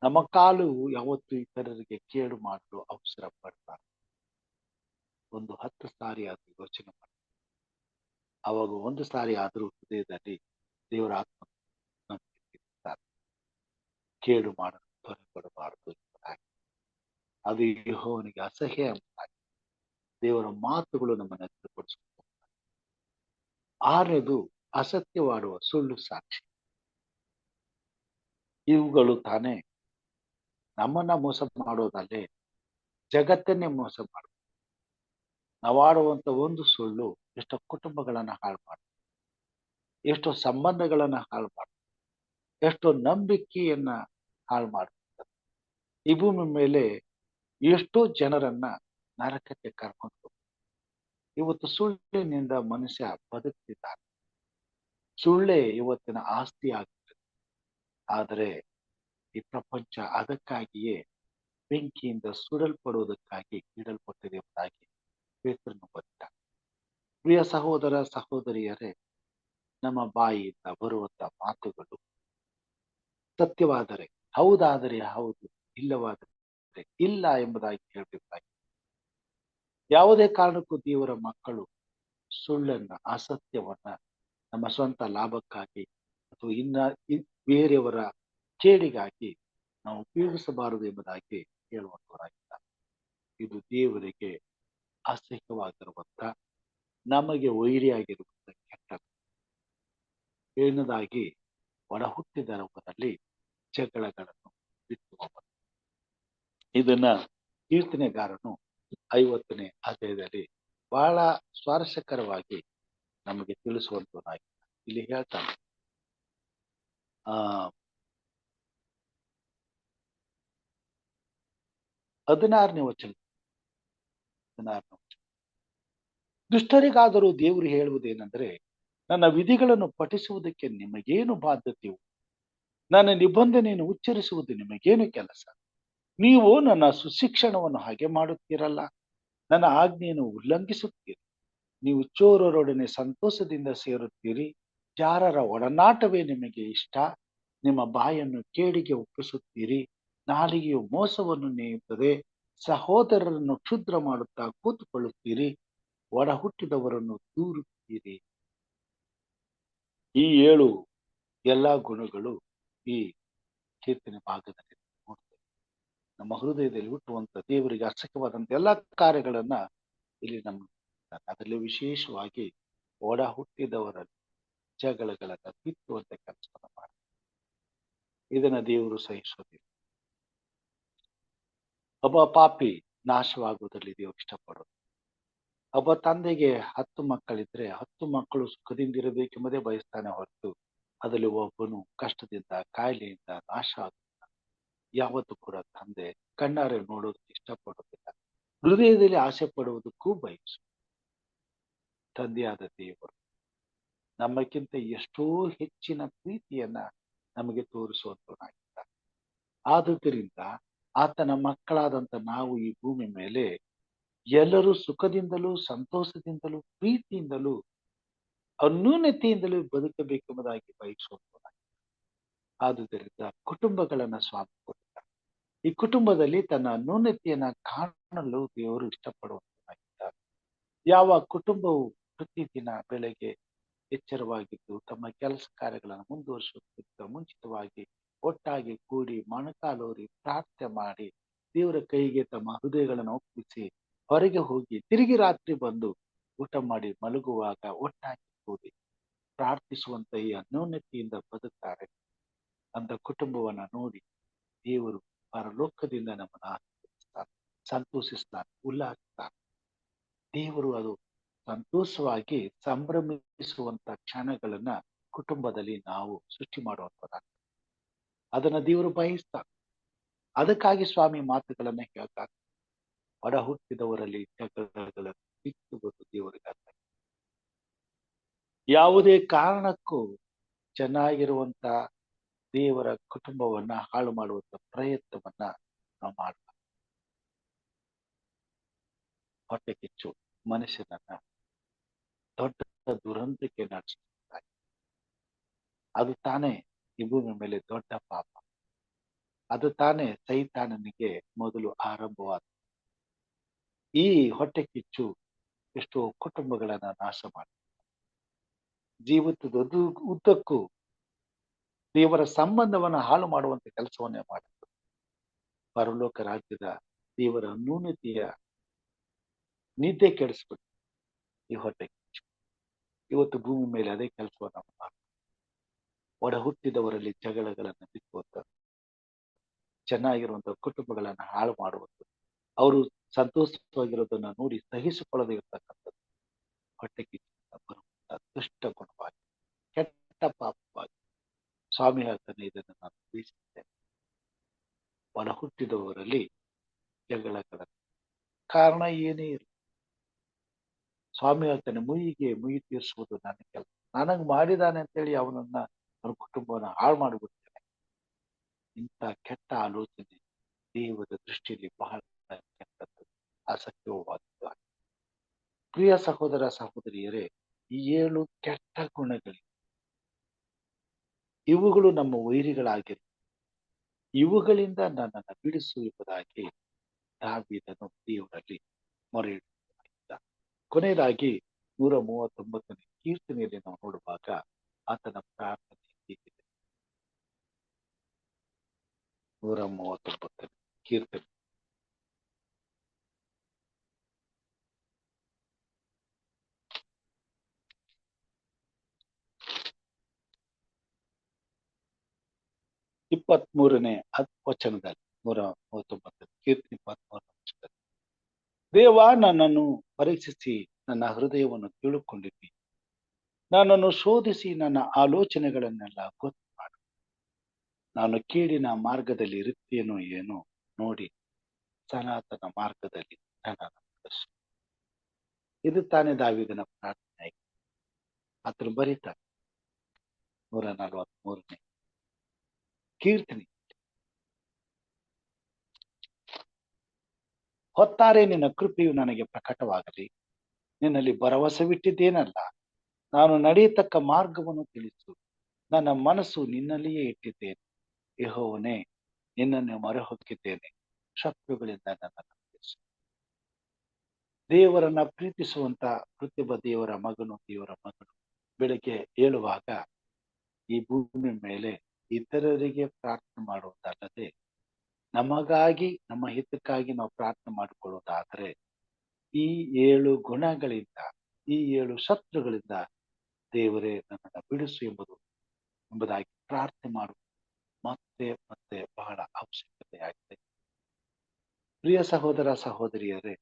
ನಮ್ಮ ಕಾಲು ಯಾವತ್ತು ಇತರರಿಗೆ ಕೇಡು ಮಾಡಲು ಅವಸರ ಪಡ್ತಾರೆ. ಒಂದು 10 ಸಾರಿ ಆದ್ರೂ ಯೋಚನೆ ಮಾಡಿ, ಅವಾಗ ಒಂದು ಸಾರಿ ಆದರೂ ಹೃದಯದಲ್ಲಿ ದೇವರ ಆತ್ಮ ನಂಬಿರ್ತಾರೆ. ಕೇಡು ಮಾಡಲು ತ್ವರೆಪಡಬಾರದು ಎಂಬುದಾಗಿ. ಅದು ಯೆಹೋವನಿಗೆ ಅಸಹ್ಯ ಎಂಬುದಾಗಿ ದೇವರ ಮಾತುಗಳು ನಮ್ಮನ್ನು ಎಚ್ಚರಪಡಿಸುತ್ತಾರೆ. 6ನೇದು ಅಸತ್ಯವಾಡುವ ಸುಳ್ಳು ಸಾಕ್ಷಿ. ಇವುಗಳು ತಾನೇ ನಮ್ಮನ್ನ ಮೋಸ ಮಾಡೋದಲ್ಲೇ ಜಗತ್ತನ್ನೇ ಮೋಸ ಮಾಡುತ್ತೆ. ನಾವಾಡುವಂತ ಒಂದು ಸುಳ್ಳು ಎಷ್ಟೋ ಕುಟುಂಬಗಳನ್ನ ಹಾಳು ಮಾಡುತ್ತೆ, ಎಷ್ಟೋ ಸಂಬಂಧಗಳನ್ನ ಹಾಳು ಮಾಡುತ್ತೆ, ಎಷ್ಟೋ ನಂಬಿಕೆಯನ್ನ ಹಾಳು ಮಾಡುತ್ತದೆ. ಈ ಭೂಮಿ ಮೇಲೆ ಎಷ್ಟೋ ಜನರನ್ನ ನರಕಕ್ಕೆ ಕರ್ಕೊಂಡು. ಇವತ್ತು ಸುಳ್ಳಿನಿಂದ ಮನುಷ್ಯ ಬದುಕ್ತಿದ್ದಾನೆ. ಸುಳ್ಳೇ ಇವತ್ತಿನ ಆಸ್ತಿ ಆಗುತ್ತದೆ. ಆದರೆ ಈ ಪ್ರಪಂಚ ಅದಕ್ಕಾಗಿಯೇ ಬೆಂಕಿಯಿಂದ ಸುಡಲ್ಪಡುವುದಕ್ಕಾಗಿ ಇಡಲ್ಪಟ್ಟಿದೆ ಎಂಬುದಾಗಿ ಪೇತ್ರನು ಬರೆದ. ಪ್ರಿಯ ಸಹೋದರ ಸಹೋದರಿಯರೇ, ನಮ್ಮ ಬಾಯಿಯಿಂದ ಬರುವಂತ ಮಾತುಗಳು ಸತ್ಯವಾದರೆ ಹೌದಾದರೆ ಹೌದು, ಇಲ್ಲವಾದರೆ ಇಲ್ಲ ಎಂಬುದಾಗಿ ಹೇಳಬೇಕಾಗಿ. ಯಾವುದೇ ಕಾರಣಕ್ಕೂ ದೇವರ ಮಕ್ಕಳು ಸುಳ್ಳನ್ನ, ಅಸತ್ಯವನ್ನ ನಮ್ಮ ಸ್ವಂತ ಲಾಭಕ್ಕಾಗಿ ಅಥವಾ ಬೇರೆಯವರ ಕೇಡಿಗಾಗಿ ನಾವು ಉಪಯೋಗಿಸಬಾರದು ಎಂಬುದಾಗಿ ಹೇಳುವಂತವರಾಗಿದ್ದಾರೆ. ಇದು ದೇವರಿಗೆ ಅಸಹ್ಯವಾಗಿರುವಂತ, ನಮಗೆ ವೈರಿಯಾಗಿರುವಂತ ಕೆಟ್ಟ. ಏಳನೇದಾಗಿ ಒಡ ಹುಟ್ಟಿದವರಲ್ಲಿ ಜಗಳಗಳನ್ನು ಬಿತ್ತುವವರು. ಇದನ್ನ ಕೀರ್ತನೆಗಾರನು 50ನೇ ಅಧ್ಯಾಯದಲ್ಲಿ ಬಹಳ ಸ್ವಾರಸ್ಯಕರವಾಗಿ ನಮಗೆ ತಿಳಿಸುವಂತನಾಗಿ ಇಲ್ಲಿ ಹೇಳ್ತಾನೆ. ಆ 16ನೇ ವಚನ. ದುಷ್ಟರಿಗಾದರೂ ದೇವರು ಹೇಳುವುದೇನೆಂದರೆ, ನನ್ನ ವಿಧಿಗಳನ್ನು ಪಠಿಸುವುದಕ್ಕೆ ನಿಮಗೇನು ಬಾಧ್ಯತೆಯು? ನನ್ನ ನಿಬಂಧನೆಯನ್ನು ಉಚ್ಚರಿಸುವುದು ನಿಮಗೇನು ಕೆಲಸ? ನೀವು ನನ್ನ ಸುಶಿಕ್ಷಣವನ್ನು ಹಾಗೆ ಮಾಡುತ್ತೀರಲ್ಲ, ನನ್ನ ಆಜ್ಞೆಯನ್ನು ಉಲ್ಲಂಘಿಸುತ್ತೀರಿ. ನೀವು ಚೋರರೊಡನೆ ಸಂತೋಷದಿಂದ ಸೇರುತ್ತೀರಿ, ಜಾರರ ಒಡನಾಟವೇ ನಿಮಗೆ ಇಷ್ಟ. ನಿಮ್ಮ ಬಾಯನ್ನು ಕೇಡಿಗೆ ಒಪ್ಪಿಸುತ್ತೀರಿ, ನಾಲಿಗೆಯು ಮೋಸವನ್ನು ನೇಯುತ್ತದೆ. ಸಹೋದರರನ್ನು ಕ್ಷುದ್ರ ಮಾಡುತ್ತಾ ಕೂತುಕೊಳ್ಳುತ್ತೀರಿ, ಒಡ ಹುಟ್ಟಿದವರನ್ನು ದೂರುತ್ತೀರಿ. ಈ 7 ಎಲ್ಲಾ ಗುಣಗಳು ಈ ಕೀರ್ತನೆ ಭಾಗದಲ್ಲಿ ನೋಡ್ತೇವೆ. ನಮ್ಮ ಹೃದಯದಲ್ಲಿ ಹುಟ್ಟುವಂತ ದೇವರಿಗೆ ಅಸಹ್ಯವಾದಂತ ಎಲ್ಲಾ ಕಾರ್ಯಗಳನ್ನ ಇಲ್ಲಿ ಅದರಲ್ಲಿ ವಿಶೇಷವಾಗಿ ಒಡ ಹುಟ್ಟಿದವರಲ್ಲಿ ಜಗಳಗಳನ್ನ ಬಿತ್ತುವಂತ ಕೆಲಸವನ್ನು ಮಾಡಿ ಇದನ್ನ ದೇವರು ಸಹಿಸೋದಿಲ್ಲ. ಒಬ್ಬ ಪಾಪಿ ನಾಶವಾಗುವುದರಲ್ಲಿ ದೇವರು ಇಷ್ಟಪಡೋದು. ಒಬ್ಬ ತಂದೆಗೆ 10 ಮಕ್ಕಳಿದ್ರೆ 10 ಮಕ್ಕಳು ಸುಖದಿಂದಿರಬೇಕೆಂಬುದೇ ಬಯಸ್ತಾನೆ ಹೊರತು ಅದರಲ್ಲಿ ಒಬ್ಬನು ಕಷ್ಟದಿಂದ ಕಾಯಿಲೆಯಿಂದ ನಾಶ ಆಗುತ್ತ ಯಾವತ್ತೂ ಕೂಡ ತಂದೆ ಕಣ್ಣಾರೆ ನೋಡೋದಕ್ಕೆ ಇಷ್ಟಪಡೋದಿಲ್ಲ. ಹೃದಯದಲ್ಲಿ ಆಸೆ ಪಡುವುದಕ್ಕೂ ಬಯಸು. ತಂದೆಯಾದ ದೇವರು ನಮ್ಮಕ್ಕಿಂತ ಎಷ್ಟೋ ಹೆಚ್ಚಿನ ಪ್ರೀತಿಯನ್ನ ನಮಗೆ ತೋರಿಸುವಂತನಾಗಿದ್ದಾನೆ. ಆದುದರಿಂದ ಆತನ ಮಕ್ಕಳಾದಂತ ನಾವು ಈ ಭೂಮಿ ಮೇಲೆ ಎಲ್ಲರೂ ಸುಖದಿಂದಲೂ ಸಂತೋಷದಿಂದಲೂ ಪ್ರೀತಿಯಿಂದಲೂ ಅನ್ಯೂನ್ಯತೆಯಿಂದಲೂ ಬದುಕಬೇಕೆಂಬುದಾಗಿ ಬಯಸುವಂತನಾಗಿ. ಆದುದರಿಂದ ಕುಟುಂಬಗಳನ್ನ ಸ್ವಾಮಿ ಕೊಟ್ಟಿದ್ದಾರೆ. ಈ ಕುಟುಂಬದಲ್ಲಿ ತನ್ನ ಅನ್ಯೂನ್ಯತೆಯನ್ನ ಕಾಣಲು ದೇವರು ಇಷ್ಟಪಡುವಂತನಾಗಿದ್ದಾರೆ. ಯಾವ ಕುಟುಂಬವು ಪ್ರತಿದಿನ ಬೆಳಗ್ಗೆ ಎಚ್ಚರವಾಗಿದ್ದು ತಮ್ಮ ಕೆಲಸ ಕಾರ್ಯಗಳನ್ನು ಮುಂದುವರಿಸುತ್ತಿದ್ದ ಮುಂಚಿತವಾಗಿ ಒಟ್ಟಾಗಿ ಕೂಡಿ ಮೊಣಕಾಲೂರಿ ಪ್ರಾರ್ಥನೆ ಮಾಡಿ ದೇವರ ಕೈಗೆ ತಮ್ಮ ಹೃದಯಗಳನ್ನು ಒಪ್ಪಿಸಿ ಹೊರಗೆ ಹೋಗಿ ತಿರುಗಿ ರಾತ್ರಿ ಬಂದು ಊಟ ಮಾಡಿ ಮಲಗುವಾಗ ಒಟ್ಟಾಗಿ ಕೂಡಿ ಪ್ರಾರ್ಥಿಸುವಂತ ಈ ಅನ್ಯೋನ್ಯತೆಯಿಂದ ಬದುಕ್ತಾರೆ. ಅಂತ ಕುಟುಂಬವನ್ನ ನೋಡಿ ದೇವರು ಪರಲೋಕದಿಂದ ನಮ್ಮನ್ನು ಆಶೀರ್ವದಿಸ್ತಾನೆ, ಸಂತೋಷಿಸ್ತಾನೆ, ಉಲ್ಲಾಸಿಸ್ತಾನೆ. ದೇವರು ಅದು ಸಂತೋಷವಾಗಿ ಸಂಭ್ರಮಿಸುವಂತ ಕ್ಷಣಗಳನ್ನ ಕುಟುಂಬದಲ್ಲಿ ನಾವು ಸೃಷ್ಟಿ ಮಾಡುವಂತದ್ದಾಗ್ತದೆ. ಅದನ್ನ ದೇವರು ಬಯಸ್ತಾನೆ. ಅದಕ್ಕಾಗಿ ಸ್ವಾಮಿ ಮಾತುಗಳನ್ನ ಹೇಳ್ತಾರೆ. ಒಡ ಹುಟ್ಟಿದವರಲ್ಲಿ ಜಗಳಗಳನ್ನು ಬಿತ್ತುವುದು ದೇವರಿಗೆ ಅರ್ಥ. ಯಾವುದೇ ಕಾರಣಕ್ಕೂ ಚೆನ್ನಾಗಿರುವಂತ ದೇವರ ಕುಟುಂಬವನ್ನ ಹಾಳು ಮಾಡುವಂತ ಪ್ರಯತ್ನವನ್ನ ನಾವು ಮಾಡಬಾರ್ದು. ಹೊಟ್ಟೆ ಕಿಚ್ಚು ಮನುಷ್ಯನನ್ನ ದೊಡ್ಡ ದುರಂತಕ್ಕೆ ನಡೆಸುತ್ತಾರೆ. ಅದು ತಾನೇ ಈ ಭೂಮಿ ಮೇಲೆ ದೊಡ್ಡ ಪಾಪ. ಅದು ತಾನೇ ಸೈತಾನನಿಗೆ ಮೊದಲು ಆರಂಭವಾದ. ಈ ಹೊಟ್ಟೆ ಕಿಚ್ಚು ಎಷ್ಟೋ ಕುಟುಂಬಗಳನ್ನ ನಾಶ ಮಾಡಿ ಜೀವಿತದ ಉದ್ದಕ್ಕೂ ದೇವರ ಸಂಬಂಧವನ್ನ ಹಾಳು ಮಾಡುವಂತ ಕೆಲಸವನ್ನೇ ಮಾಡಿದ್ರು. ಪರಲೋಕ ರಾಜ್ಯದ ದೇವರ ಅನ್ಯೂನ್ಯತೆಯ ನಿದ್ದೆ ಕೆಡಿಸ್ಬಿಟ್ಟು ಈ ಹೊಟ್ಟೆ ಕಿಚ್ಚು ಇವತ್ತು ಭೂಮಿ ಮೇಲೆ ಅದೇ ಕೆಲಸವನ್ನ ಮಾಡ್ತಾರೆ. ಒಡ ಹುಟ್ಟಿದವರಲ್ಲಿ ಜಗಳಗಳನ್ನು ಬಿತ್ತುವಂತ, ಚೆನ್ನಾಗಿರುವಂತ ಕುಟುಂಬಗಳನ್ನ ಹಾಳು ಮಾಡುವಂತ, ಅವರು ಸಂತೋಷವಾಗಿರೋದನ್ನ ನೋಡಿ ಸಹಿಸಿಕೊಳ್ಳದೆ ಇರ್ತಕ್ಕಂಥದ್ದು ಹೊಟ್ಟೆ ಕಿಚ್ಚಿನಿಂದ ಬರುವಂತ ದುಷ್ಟ ಗುಣವಾಗಿ, ಕೆಟ್ಟ ಪಾಪವಾಗಿ ಸ್ವಾಮಿ ಹೇಳ್ತಾನೆ. ಇದನ್ನು ನಾನು ತಿಳಿಸಿದ್ದೇನೆ. ಒಡ ಹುಟ್ಟಿದವರಲ್ಲಿ ಜಗಳಗಳ ಕಾರಣ ಏನೇ ಇರಲಿ ಸ್ವಾಮಿ ಹೇಳ್ತಾನೆ, ಮುಯಿ ತೀರಿಸುವುದು ನನ್ನ ಕೆಲಸ. ನನಗ್ ಮಾಡಿದಾನೆ ಅಂತೇಳಿ ಅವನ ಕುಟುಂಬವನ್ನ ಹಾಳು ಮಾಡಿಬಿಡ್ತೇನೆ. ಇಂಥ ಕೆಟ್ಟ ಆಲೋಚನೆ ದೇವರ ದೃಷ್ಟಿಯಲ್ಲಿ ಬಹಳ ಕೆಟ್ಟದ್ದು, ಅಸಹ್ಯವಾದದ್ದು. ಪ್ರಿಯ ಸಹೋದರ ಸಹೋದರಿಯರೇ, ಈ 7 ಕೆಟ್ಟ ಗುಣಗಳು ಇವುಗಳು ನಮ್ಮ ವೈರಿಗಳಾಗಿರು. ಇವುಗಳಿಂದ ನನ್ನನ್ನು ಬಿಡಿಸು ಎಂಬುದಾಗಿ ದಾವೀದನು ದೇವರಲ್ಲಿ ಮೊರೆ ಇಡುತ್ತಿದ್ದ. ಕೊನೆಯದಾಗಿ 139ನೇ ಕೀರ್ತನೆಯಲ್ಲಿ ನಾವು ನೋಡುವಾಗ ಆತನ ಪ್ರಾರ್ಥನೆ ಹೀಗಿದೆ. 139ನೇ ಕೀರ್ತನೆ. 23ನೇ ವಚನದಲ್ಲಿ 139 ಕೀರ್ತನೆ 23 ವಚನದಲ್ಲಿ, ದೇವ ನನ್ನನ್ನು ಪರೀಕ್ಷಿಸಿ ನನ್ನ ಹೃದಯವನ್ನು ತಿಳುಕೊಂಡಿದ್ದಿ, ನನ್ನನ್ನು ಶೋಧಿಸಿ ನನ್ನ ಆಲೋಚನೆಗಳನ್ನೆಲ್ಲ ಗೊತ್ತು ಮಾಡು. ನಾನು ಕೀಡಿನ ಮಾರ್ಗದಲ್ಲಿ ಇರುತ್ತೇನೋ ಏನೋ ನೋಡಿ ಸನಾತನ ಮಾರ್ಗದಲ್ಲಿ ನನ್ನನ್ನು ನಡೆಸು. ಇದು ತಾನೇ ದಾವೀದನ ಪ್ರಾರ್ಥನೆ. ಆತನು ಬರೀತಾರೆ 143ನೇ ಕೀರ್ತನೆ, ಹೊತ್ತಾರೆ ನಿನ್ನ ಕೃಪೆಯು ನನಗೆ ಪ್ರಕಟವಾಗಲಿ, ನಿನ್ನಲ್ಲಿ ಭರವಸವಿಟ್ಟಿದ್ದೇನಲ್ಲ. ನಾನು ನಡೆಯತಕ್ಕ ಮಾರ್ಗವನ್ನು ತಿಳಿಸು, ನನ್ನ ಮನಸ್ಸು ನಿನ್ನಲ್ಲಿಯೇ ಇಟ್ಟಿದ್ದೇನೆ. ಯೆಹೋವನೇ, ನಿನ್ನನ್ನು ಮೊರೆ ಹೊಕ್ಕಿದ್ದೇನೆ, ಶತ್ರುಗಳಿಂದ ನನ್ನನ್ನು ರಕ್ಷಿಸು. ದೇವರನ್ನ ಪ್ರೀತಿಸುವಂತ ಪ್ರತಿಯೊಬ್ಬ ದೇವರ ಮಗನು ಬೆಳಗ್ಗೆ ಏಳುವಾಗ ಈ ಭೂಮಿ ಮೇಲೆ ಇತರರಿಗೆ ಪ್ರಾರ್ಥನೆ ಮಾಡುವುದಲ್ಲದೆ ನಮಗಾಗಿ, ನಮ್ಮ ಹಿತಕ್ಕಾಗಿ ನಾವು ಪ್ರಾರ್ಥನೆ ಮಾಡಿಕೊಳ್ಳುವುದಾದರೆ ಈ 7 ಗುಣಗಳಿಂದ, ಈ 7 ಶತ್ರುಗಳಿಂದ ದೇವರೇ ನನ್ನನ್ನು ಬಿಡಿಸು ಎಂಬುದಾಗಿ ಪ್ರಾರ್ಥನೆ ಮಾಡುವುದು ಮತ್ತೆ ಮತ್ತೆ ಬಹಳ ಅವಶ್ಯಕತೆಯಾಗಿದೆ. ಪ್ರಿಯ ಸಹೋದರ ಸಹೋದರಿಯರೇ,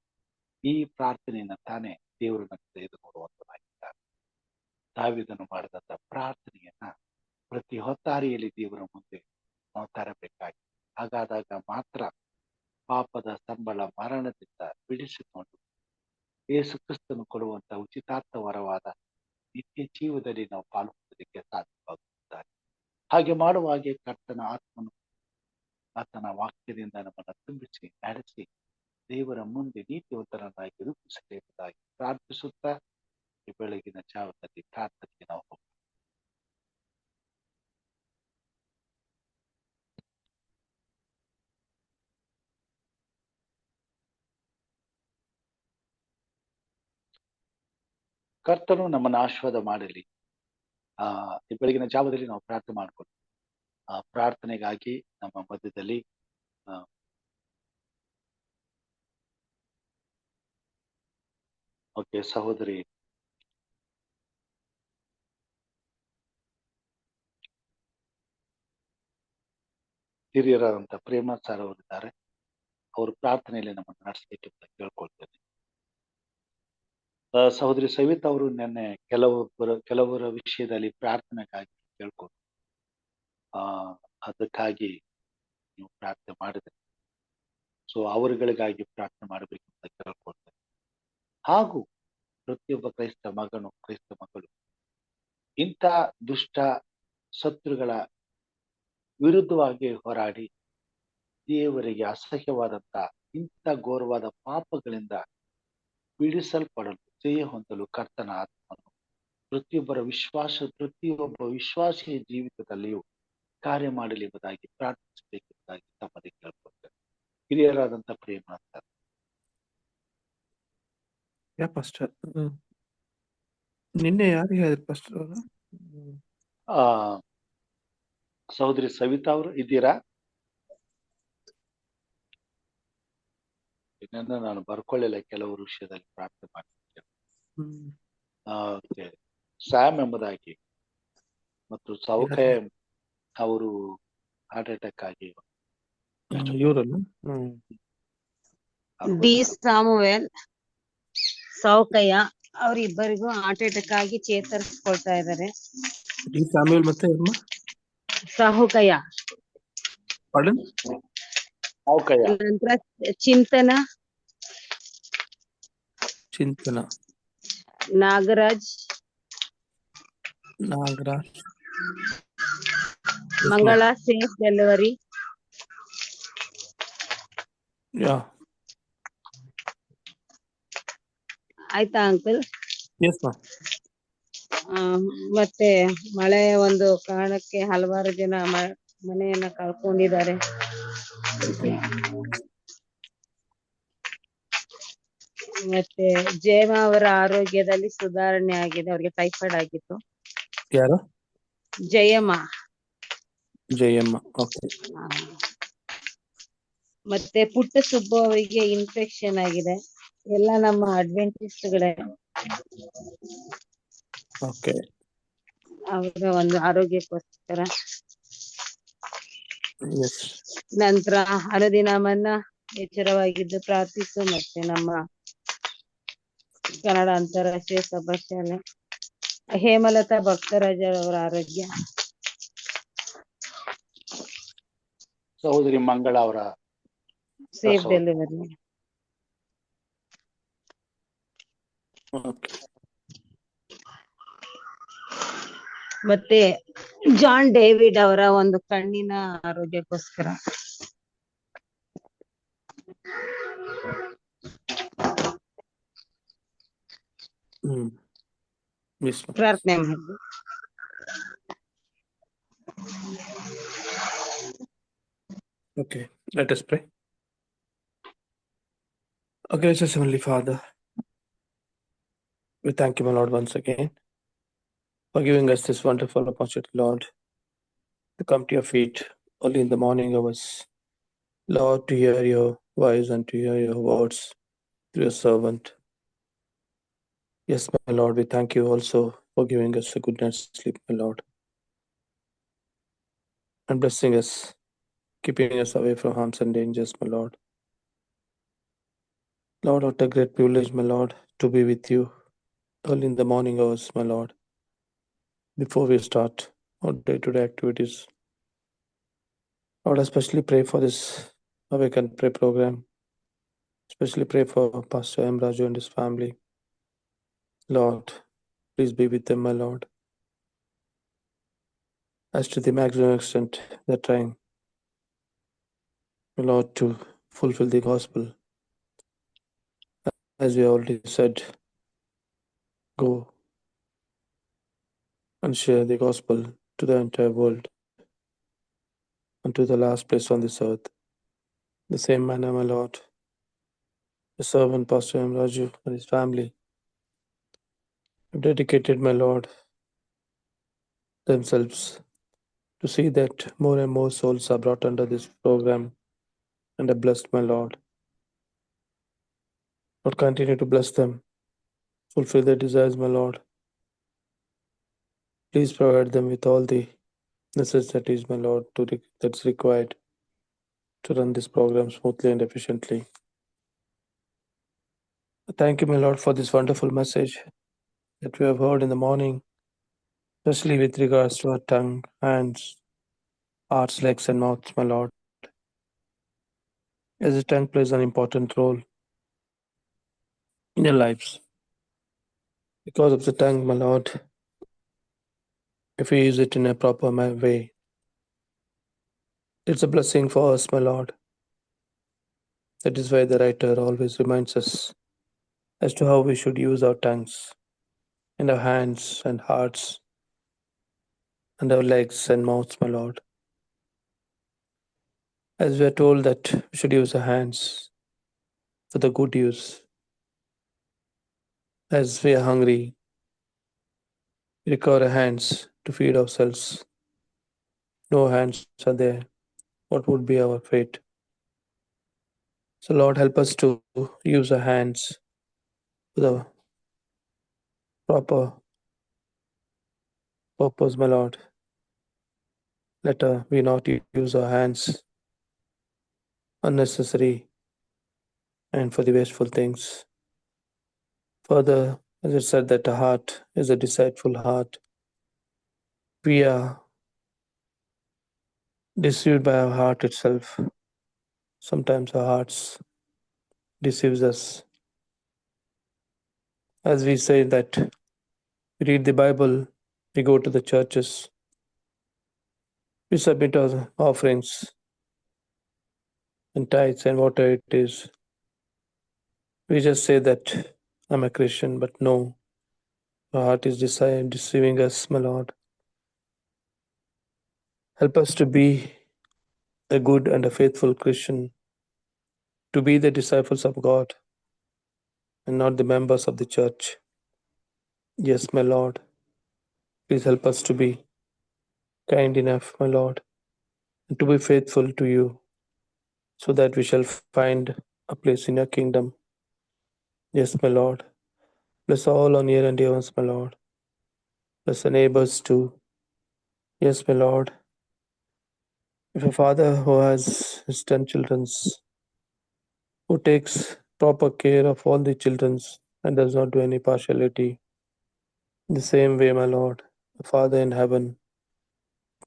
ಈ ಪ್ರಾರ್ಥನೆಯನ್ನ ತಾನೇ ದೇವರನ್ನ ತೆಗೆದುಕೊಳ್ಳುವಂತದ್ದಾಗಿದ್ದಾರೆ. ದಾವೀದನು ಮಾಡಿದಂತ ಪ್ರಾರ್ಥನೆಯನ್ನ ಪ್ರತಿ ಹೊತ್ತಾರಿಯಲ್ಲಿ ದೇವರ ಮುಂದೆ ನಾವು ತರಬೇಕಾಗಿದೆ. ಹಾಗಾದಾಗ ಮಾತ್ರ ಪಾಪದ ಸಂಬಳ ಮರಣದಿಂದ ಬಿಡಿಸಿಕೊಂಡು ಯೇಸು ಕ್ರಿಸ್ತನು ಕೊಡುವಂತ ಉಚಿತಾರ್ಥ ವರವಾದ ನಿತ್ಯ ಜೀವದಲ್ಲಿ ನಾವು ಪಾಲ್ಗೊಳ್ಳಲಿಕ್ಕೆ ಸಾಧ್ಯವಾಗುತ್ತದೆ. ಹಾಗೆ ಮಾಡುವಾಗೆ ಕರ್ತನ ಆತ್ಮನು ಆತನ ವಾಕ್ಯದಿಂದ ನಮ್ಮನ್ನು ತುಂಬಿಸಿ ನಡೆಸಿ ದೇವರ ಮುಂದೆ ನೀತಿವಂತರನ್ನಾಗಿ ರೂಪಿಸಬೇಕಾಗಿ ಪ್ರಾರ್ಥಿಸುತ್ತಾ ಈ ಬೆಳಗಿನ ಜಾವದಲ್ಲಿ ಪ್ರಾರ್ಥನೆಗೆ ನಾವು ಹೋಗ್ತೀವಿ. ಕರ್ತನು ನಮ್ಮನ್ನು ಆಶೀರ್ವಾದ ಮಾಡಲಿ. ಈ ಬೆಳಗಿನ ಜಾವದಲ್ಲಿ ನಾವು ಪ್ರಾರ್ಥನೆ ಮಾಡಿಕೊಂಡು ಆ ಪ್ರಾರ್ಥನೆಗಾಗಿ ನಮ್ಮ ಮಧ್ಯದಲ್ಲಿ ಓಕೆ ಸಹೋದರಿ ಹಿರಿಯರಾದಂತ ಪ್ರೇಮ ಸರ್ ಅವರಿದ್ದಾರೆ. ಅವರು ಪ್ರಾರ್ಥನೆಯಲ್ಲಿ ನಮ್ಮನ್ನು ನಡೆಸಲಿಕ್ಕೆ ಕೇಳ್ಕೊಳ್ತೇನೆ. ಸಹೋದರಿ ಸವಿತಾ ಅವರು ನಿನ್ನೆ ಕೆಲವರ ವಿಷಯದಲ್ಲಿ ಪ್ರಾರ್ಥನೆಗಾಗಿ ಕೇಳ್ಕೊಂಡು ಅದಕ್ಕಾಗಿ ನೀವು ಪ್ರಾರ್ಥನೆ ಮಾಡಿದ್ರೆ ಸೊ ಅವರುಗಳಿಗಾಗಿ ಪ್ರಾರ್ಥನೆ ಮಾಡಬೇಕು ಅಂತ ಕೇಳ್ಕೊಳ್ತೇನೆ. ಹಾಗೂ ಪ್ರತಿಯೊಬ್ಬ ಕ್ರೈಸ್ತ ಮಗಳು ಇಂಥ ದುಷ್ಟ ಶತ್ರುಗಳ ವಿರುದ್ಧವಾಗಿ ಹೋರಾಡಿ ದೇವರಿಗೆ ಅಸಹ್ಯವಾದಂತ ಇಂಥ ಘೋರವಾದ ಪಾಪಗಳಿಂದ ಪೀಡಿಸಲ್ಪಡಲು ಜಯ ಹೊಂದಲು ಕರ್ತನ ಆತ್ಮನು ಪ್ರತಿಯೊಬ್ಬ ವಿಶ್ವಾಸಿಯ ಜೀವಿತದಲ್ಲಿಯೂ ಕಾರ್ಯ ಮಾಡಲಿ ಎಂಬುದಾಗಿ ಪ್ರಾರ್ಥಿಸಬೇಕೆಂಬುದಾಗಿ ತಮ್ಮದೇ ಕೇಳ್ಕೊಳ್ತೇನೆ. ಹಿರಿಯರಾದಂತ ಪ್ರೇಮ ಅಂತ ನಿನ್ನೆ ಯಾರಿಗೆ ಹೇಳಿದ್ರು ಪಾಸ್ಟರ್ ಅವರು? ಸಹೋದರಿ ಸವಿತಾ ಅವರು ಇದ್ದೀರಾ? ಇನ್ನೊಂದು ನಾನು ಬರ್ಕೊಳ್ಳಿಲ್ಲ, ಕೆಲವರು ವಿಷಯದಲ್ಲಿ ಪ್ರಾರ್ಥನೆ ಮಾಡ್ತಿದ್ದೇನೆ. ಸ್ಯಾಮ್ ಎಂಬುದಾಗಿ ಮತ್ತು ಸೌಖೆ ಅವರು ಹಾರ್ಟ್ ಅಟ್ಯಾಕ್ ಆಗಿ ಡಿ ಸಾಮುವೇಲ್ ಸೌಕಯ್ಯ ಅವರಿಬ್ಬರಿಗೂ ಹಾರ್ಟ್ ಅಟ್ಯಾಕ್ ಆಗಿ ಚೇತರಿಸ್ಕೊಳ್ತಾ ಇದ್ದಾರೆ. ಡಿ ಸಾಮುವೇಲ್ ಮತ್ತೆ ಸಾಹುಕಯ್ಯ, ನಂತರ ಚಿಂತನ ನಾಗರಾಜ್ ಮಂಗಳ ಸೇಫ್ ಡೆಲಿವರಿ. ಆಯ್ತಾ ಅಂಕಲ್? ಮತ್ತೆ ಮಳೆ ಒಂದು ಕಾರಣಕ್ಕೆ ಹಲವಾರು ಜನ ಮನೆಯನ್ನ ಕಳ್ಕೊಂಡಿದ್ದಾರೆ. ಮತ್ತೆ ಜಯಮ್ಮ ಅವರ ಆರೋಗ್ಯದಲ್ಲಿ ಸುಧಾರಣೆ ಆಗಿದೆ. ಅವ್ರಿಗೆ ಟೈಫಾಯ್ಡ್ ಆಗಿತ್ತು. ಯಾರು? ಜಯಮ್ಮ. ಮತ್ತೆ ಪುಟ್ಟ ಸುಬ್ಬು ಅವರಿಗೆ ಇನ್ಫೆಕ್ಷನ್ ಆಗಿದೆ. ಎಲ್ಲ ನಮ್ಮ ಅಡ್ವೆಂಟಿಸ್ಟ್ಗಳೇ ಅವರ ಒಂದು ಆರೋಗ್ಯಕ್ಕೋಸ್ಕರ Yes. ನಂತರ ಅನುದಿನ ಮನ್ನಾ ಎಚ್ಚರವಾಗಿದ್ದು ಪ್ರಾರ್ಥಿಸು. ಮತ್ತೆ ನಮ್ಮ ಕನ್ನಡ ಅಂತಾರಾಷ್ಟ್ರೀಯ ಸಭಾ ಶಾಲೆ ಹೇಮಲತಾ ಭಕ್ತರಾಜ ಅವರ ಆರೋಗ್ಯ, ಸಹೋದರಿ ಮಂಗಳ ಅವರ ಸೇಫ್ ಪ್ರಸವ. ಡೆಲಿವರಿ. Okay. ಮತ್ತೆ ಜಾನ್ ಡೇವಿಡ್ ಅವರ ಒಂದು ಕಣ್ಣಿನ ಆರೋಗ್ಯಕ್ಕೋಸ್ಕರ. Yes, ma'am. ಪ್ರಾರ್ಥನೆ ಮಾಡಿ. Okay, let us pray. Our gracious Heavenly Father, we thank you, my Lord, once again for giving us this wonderful opportunity, Lord, to come to your feet early in the morning hours, Lord, to hear your voice and to hear your words through your servant. Yes, my Lord, we thank you also for giving us a good night's sleep, my Lord, and blessing us, keeping us away from harms and dangers, my Lord. Lord, what a great privilege, my Lord, to be with you early in the morning hours, my Lord, before we start our day-to-day activities. Lord, I especially pray for this Awake and Pray program. Especially pray for Pastor M. Raju and his family. Lord, please be with them, my Lord. As to the maximum extent, they're trying, my Lord, to fulfill the gospel. As we already said, go and share the gospel to the entire world and to the last place on this earth. The same manner, my Lord, the servant Pastor M. Raju and his family have dedicated, my Lord, themselves to see that more and more souls are brought under this program and are blessed, my Lord. Lord, continue to bless them, fulfill their desires, my Lord. Please provide them with all the necessities, my Lord, that's required to run this program smoothly and efficiently. Thank you, my Lord, for this wonderful message that we have heard in the morning, especially with regards to our tongue, hands, hearts, legs, and mouths, my Lord. As the tongue plays an important role in our lives. Because of the tongue, my Lord, if we use it in a proper way, it's a blessing for us, my Lord. That is why the writer always reminds us as to how we should use our tongues and our hands and hearts and our legs and mouths, my Lord. As we are told that we should use our hands for the good use. As we are hungry, we require our hands to feed ourselves. No hands are there. What would be our fate? So, Lord, help us to use our hands for the proper purpose, my Lord. Let we not use our hands unnecessary and for the wasteful things. Further, as it said that the heart is a deceitful heart, we are deceived by our heart itself. Sometimes our hearts deceives us. As we say that we read the Bible, we go to the churches, we submit our offerings and tithes and whatever it is. We just say that I'm a Christian, but no, our heart is deceiving us, my Lord. Help us to be a good and a faithful Christian, to be the disciples of God and not the members of the church. Yes, my Lord, please help us to be kind enough, my Lord, and to be faithful to you, so that we shall find a place in your kingdom. Yes, my Lord. Bless all our near and dear ones, my Lord. Bless the neighbors too. Yes, my Lord. If a father who has his 10 children, who takes proper care of all the children and does not do any partiality, in the same way, my Lord, the Father in heaven,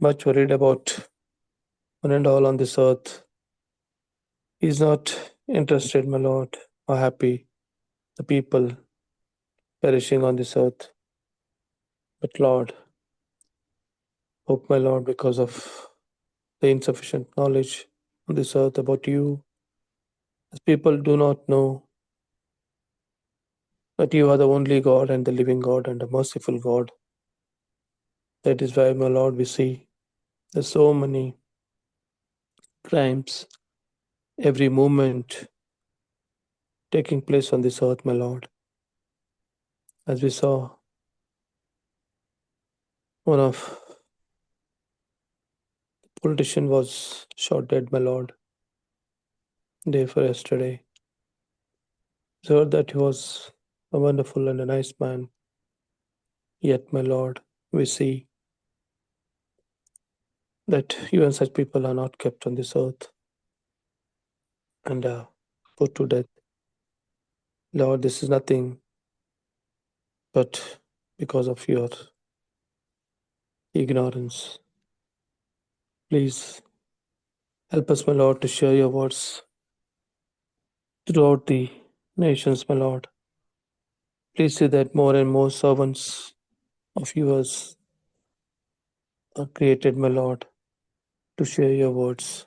much worried about one and all on this earth, He is not interested, my Lord, or happy the people perishing on this earth. But Lord, hope, my Lord, because of the insufficient knowledge on this earth about you, as people do not know that you are the only God and the living God and the merciful God. That is why, my Lord, we see there's so many crimes every moment taking place on this earth, my Lord. As we saw one of the politician was shot dead, my Lord, day for yesterday. We heard that he was a wonderful and a nice man. Yet, my Lord, we see that you and such people are not kept on this earth and put to death. Lord, this is nothing but because of your ignorance. Please help us, my Lord, to share your words throughout the nations, my Lord. Please see that more and more servants of yours are created, my Lord, to share your words.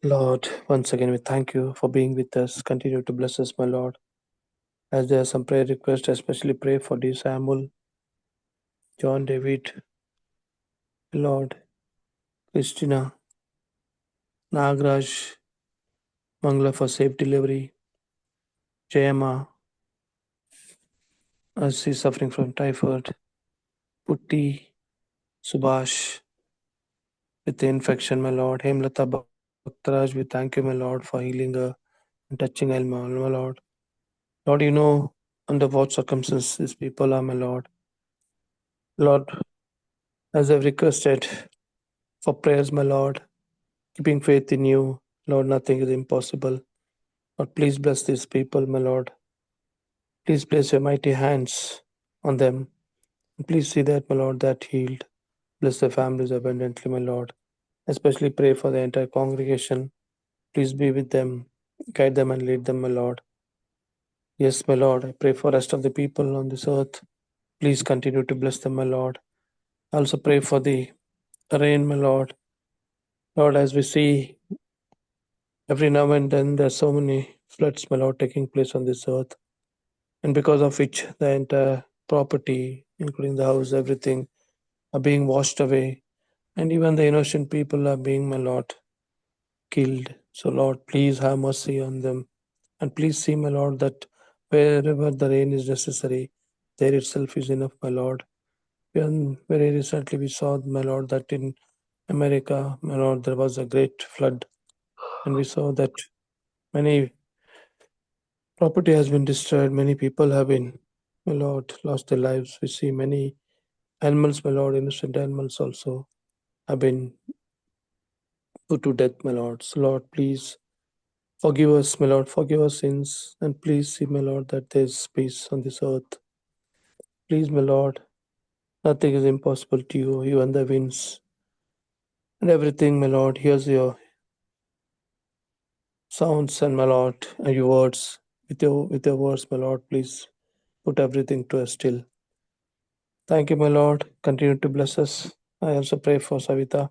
Lord, once again, we thank you for being with us. Continue to bless us, my Lord. As there are some prayer requests, especially pray for D. Samuel, John David, Lord, Christina, Nagraj, Mangla for safe delivery, Jayama, as she's suffering from typhoid, Putti, Subhash, with the infection, my Lord. Hemlata Bhaktaraj, we thank you, my Lord, for healing her and touching Alma, my Lord. Lord, you know under what circumstances these people are, my Lord. Lord, as I've requested for prayers, my Lord, keeping faith in you, Lord, nothing is impossible. Lord, please bless these people, my Lord. Please place your mighty hands on them. Please see that, my Lord, that healed. Bless their families abundantly, my Lord. Especially pray for the entire congregation. Please be with them, guide them and lead them, my Lord. Yes, my Lord, I pray for rest of the people on this earth. Please continue to bless them, my Lord. I also pray for the rain, my Lord. Lord, as we see every now and then there's so many floods, my Lord, taking place on this earth. And because of which the entire property, including the house, everything, are being washed away. And even the innocent people are being, my Lord, killed. So, Lord, please have mercy on them. And please see, my Lord, that wherever the rain is necessary, there itself is enough, my Lord. And very recently we saw, my Lord, that in America, my Lord, there was a great flood. And we saw that many property has been destroyed, many people have been, my Lord, lost their lives. We see many animals, my Lord, innocent animals also have been put to death, my Lord. So, Lord, please forgive us, my Lord, forgive our sins, and please see, my Lord, that there's peace on this earth. Please, my Lord, nothing is impossible to you. You and the winds and everything, my Lord, hears your sounds and, my Lord, and your words. With your words, my Lord, please put everything to us still. Thank you, my Lord. Continue to bless us. I also pray for Savita.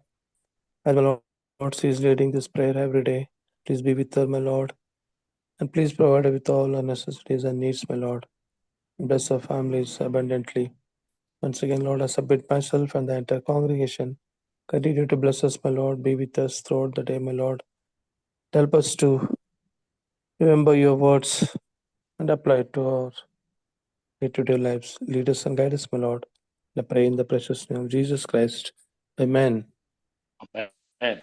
And my Lord, she is leading this prayer every day. Please be with her, my Lord. And please provide her with all her necessities and needs, my Lord. Bless her families abundantly. Once again, Lord, I submit myself and the entire congregation. Continue to bless us, my Lord. Be with us throughout the day, my Lord. Help us to remember your words and apply it to our day-to-day lives. Lead us and guide us, my Lord. I pray in the precious name of Jesus Christ. Amen. Amen.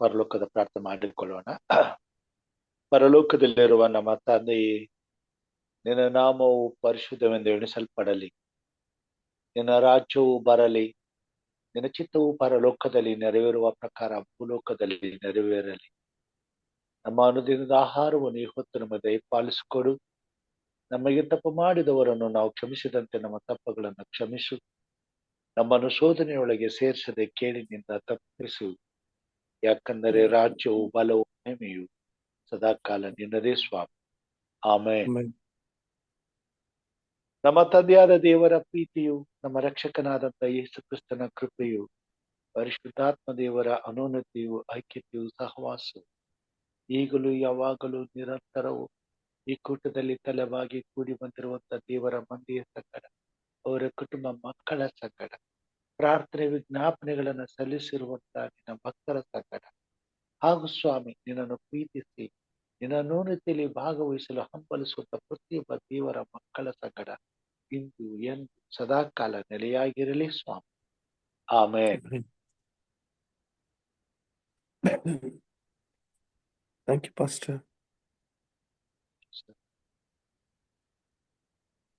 ಪರಲೋಕದ ಪ್ರಾರ್ಥನೆ ಮಾಡಿಕೊಳ್ಳೋಣ. ಪರಲೋಕದಲ್ಲಿರುವ ನಮ್ಮ ತಂದೆಯೇ, ನಿನ್ನ ನಾಮವು ಪರಿಶುದ್ಧವೆಂದು ಎಣಿಸಲ್ಪಡಲಿ, ನಿನ್ನ ರಾಜ್ಯವು ಬರಲಿ, ನಿನ್ನ ಚಿತ್ತವು ಪರಲೋಕದಲ್ಲಿ ನೆರವೇರುವ ಪ್ರಕಾರ ಭೂಲೋಕದಲ್ಲಿ ನೆರವೇರಲಿ. ನಮ್ಮ ಅನುದಿನದ ಆಹಾರವನ್ನು ಈ ಹೊತ್ತು ನಮ್ಮ ದಯಪಾಲಿಸಿಕೊಡು. ನಮಗೆ ತಪ್ಪು ಮಾಡಿದವರನ್ನು ನಾವು ಕ್ಷಮಿಸಿದಂತೆ ನಮ್ಮ ತಪ್ಪುಗಳನ್ನು ಕ್ಷಮಿಸು. ನಮ್ಮನ್ನು ಶೋಧನೆಯೊಳಗೆ ಸೇರಿಸದೆ ಕೇಳಿನಿಂದ ತಪ್ಪಿಸು. ಯಾಕಂದರೆ ರಾಜ್ಯವು ಬಲವು ಮಹಿಮೆಯು ಸದಾಕಾಲ ನಿನ್ನದೇ ಸ್ವಾಮಿ. ಆಮೇಲೆ Amen. ನಮ್ಮ ತಂದೆಯಾದ ದೇವರ ಪ್ರೀತಿಯು, ನಮ್ಮ ರಕ್ಷಕನಾದಂಥ ಯೇಸು ಕ್ರಿಸ್ತನ ಕೃಪೆಯು, ಪರಿಶುದ್ಧಾತ್ಮ ದೇವರ ಅನುನ್ನತಿಯು, ಐಕ್ಯತೆಯು, ಸಹವಾಸವು ಈಗಲೂ ಯಾವಾಗಲೂ ನಿರಂತರವು ಈ ಕೂಟದಲ್ಲಿ ತಲೆಬಾಗಿ ಕೂಡಿ ಬಂದಿರುವಂತ ದೇವರ ಮಂದಿಯ ಸಂಗಡ, ಅವರ ಕುಟುಂಬ ಮಕ್ಕಳ ಸಂಗಡ, ಪ್ರಾರ್ಥನೆ ವಿಜ್ಞಾಪನೆಗಳನ್ನು ಸಲ್ಲಿಸಿರುವಂತಹ ನಿನ್ನ ಭಕ್ತರ ಸಂಗಡ ಹಾಗೂ ಸ್ವಾಮಿ ನಿನ್ನನ್ನು ಪ್ರೀತಿಸಿ ನಿನ್ನ ಅನುನ್ನತಿಯಲ್ಲಿ ಭಾಗವಹಿಸಲು ಹಂಬಲಿಸುವಂತ ಪ್ರತಿಯೊಬ್ಬ ದೇವರ ಮಕ್ಕಳ ಸಂಗಡ ಇಂದು ಎಂದು ಸದಾಕಾಲ ನೆಲೆಯಾಗಿರಲಿ ಸ್ವಾಮಿ. ಆಮೇನ್. Thank you, Pastor.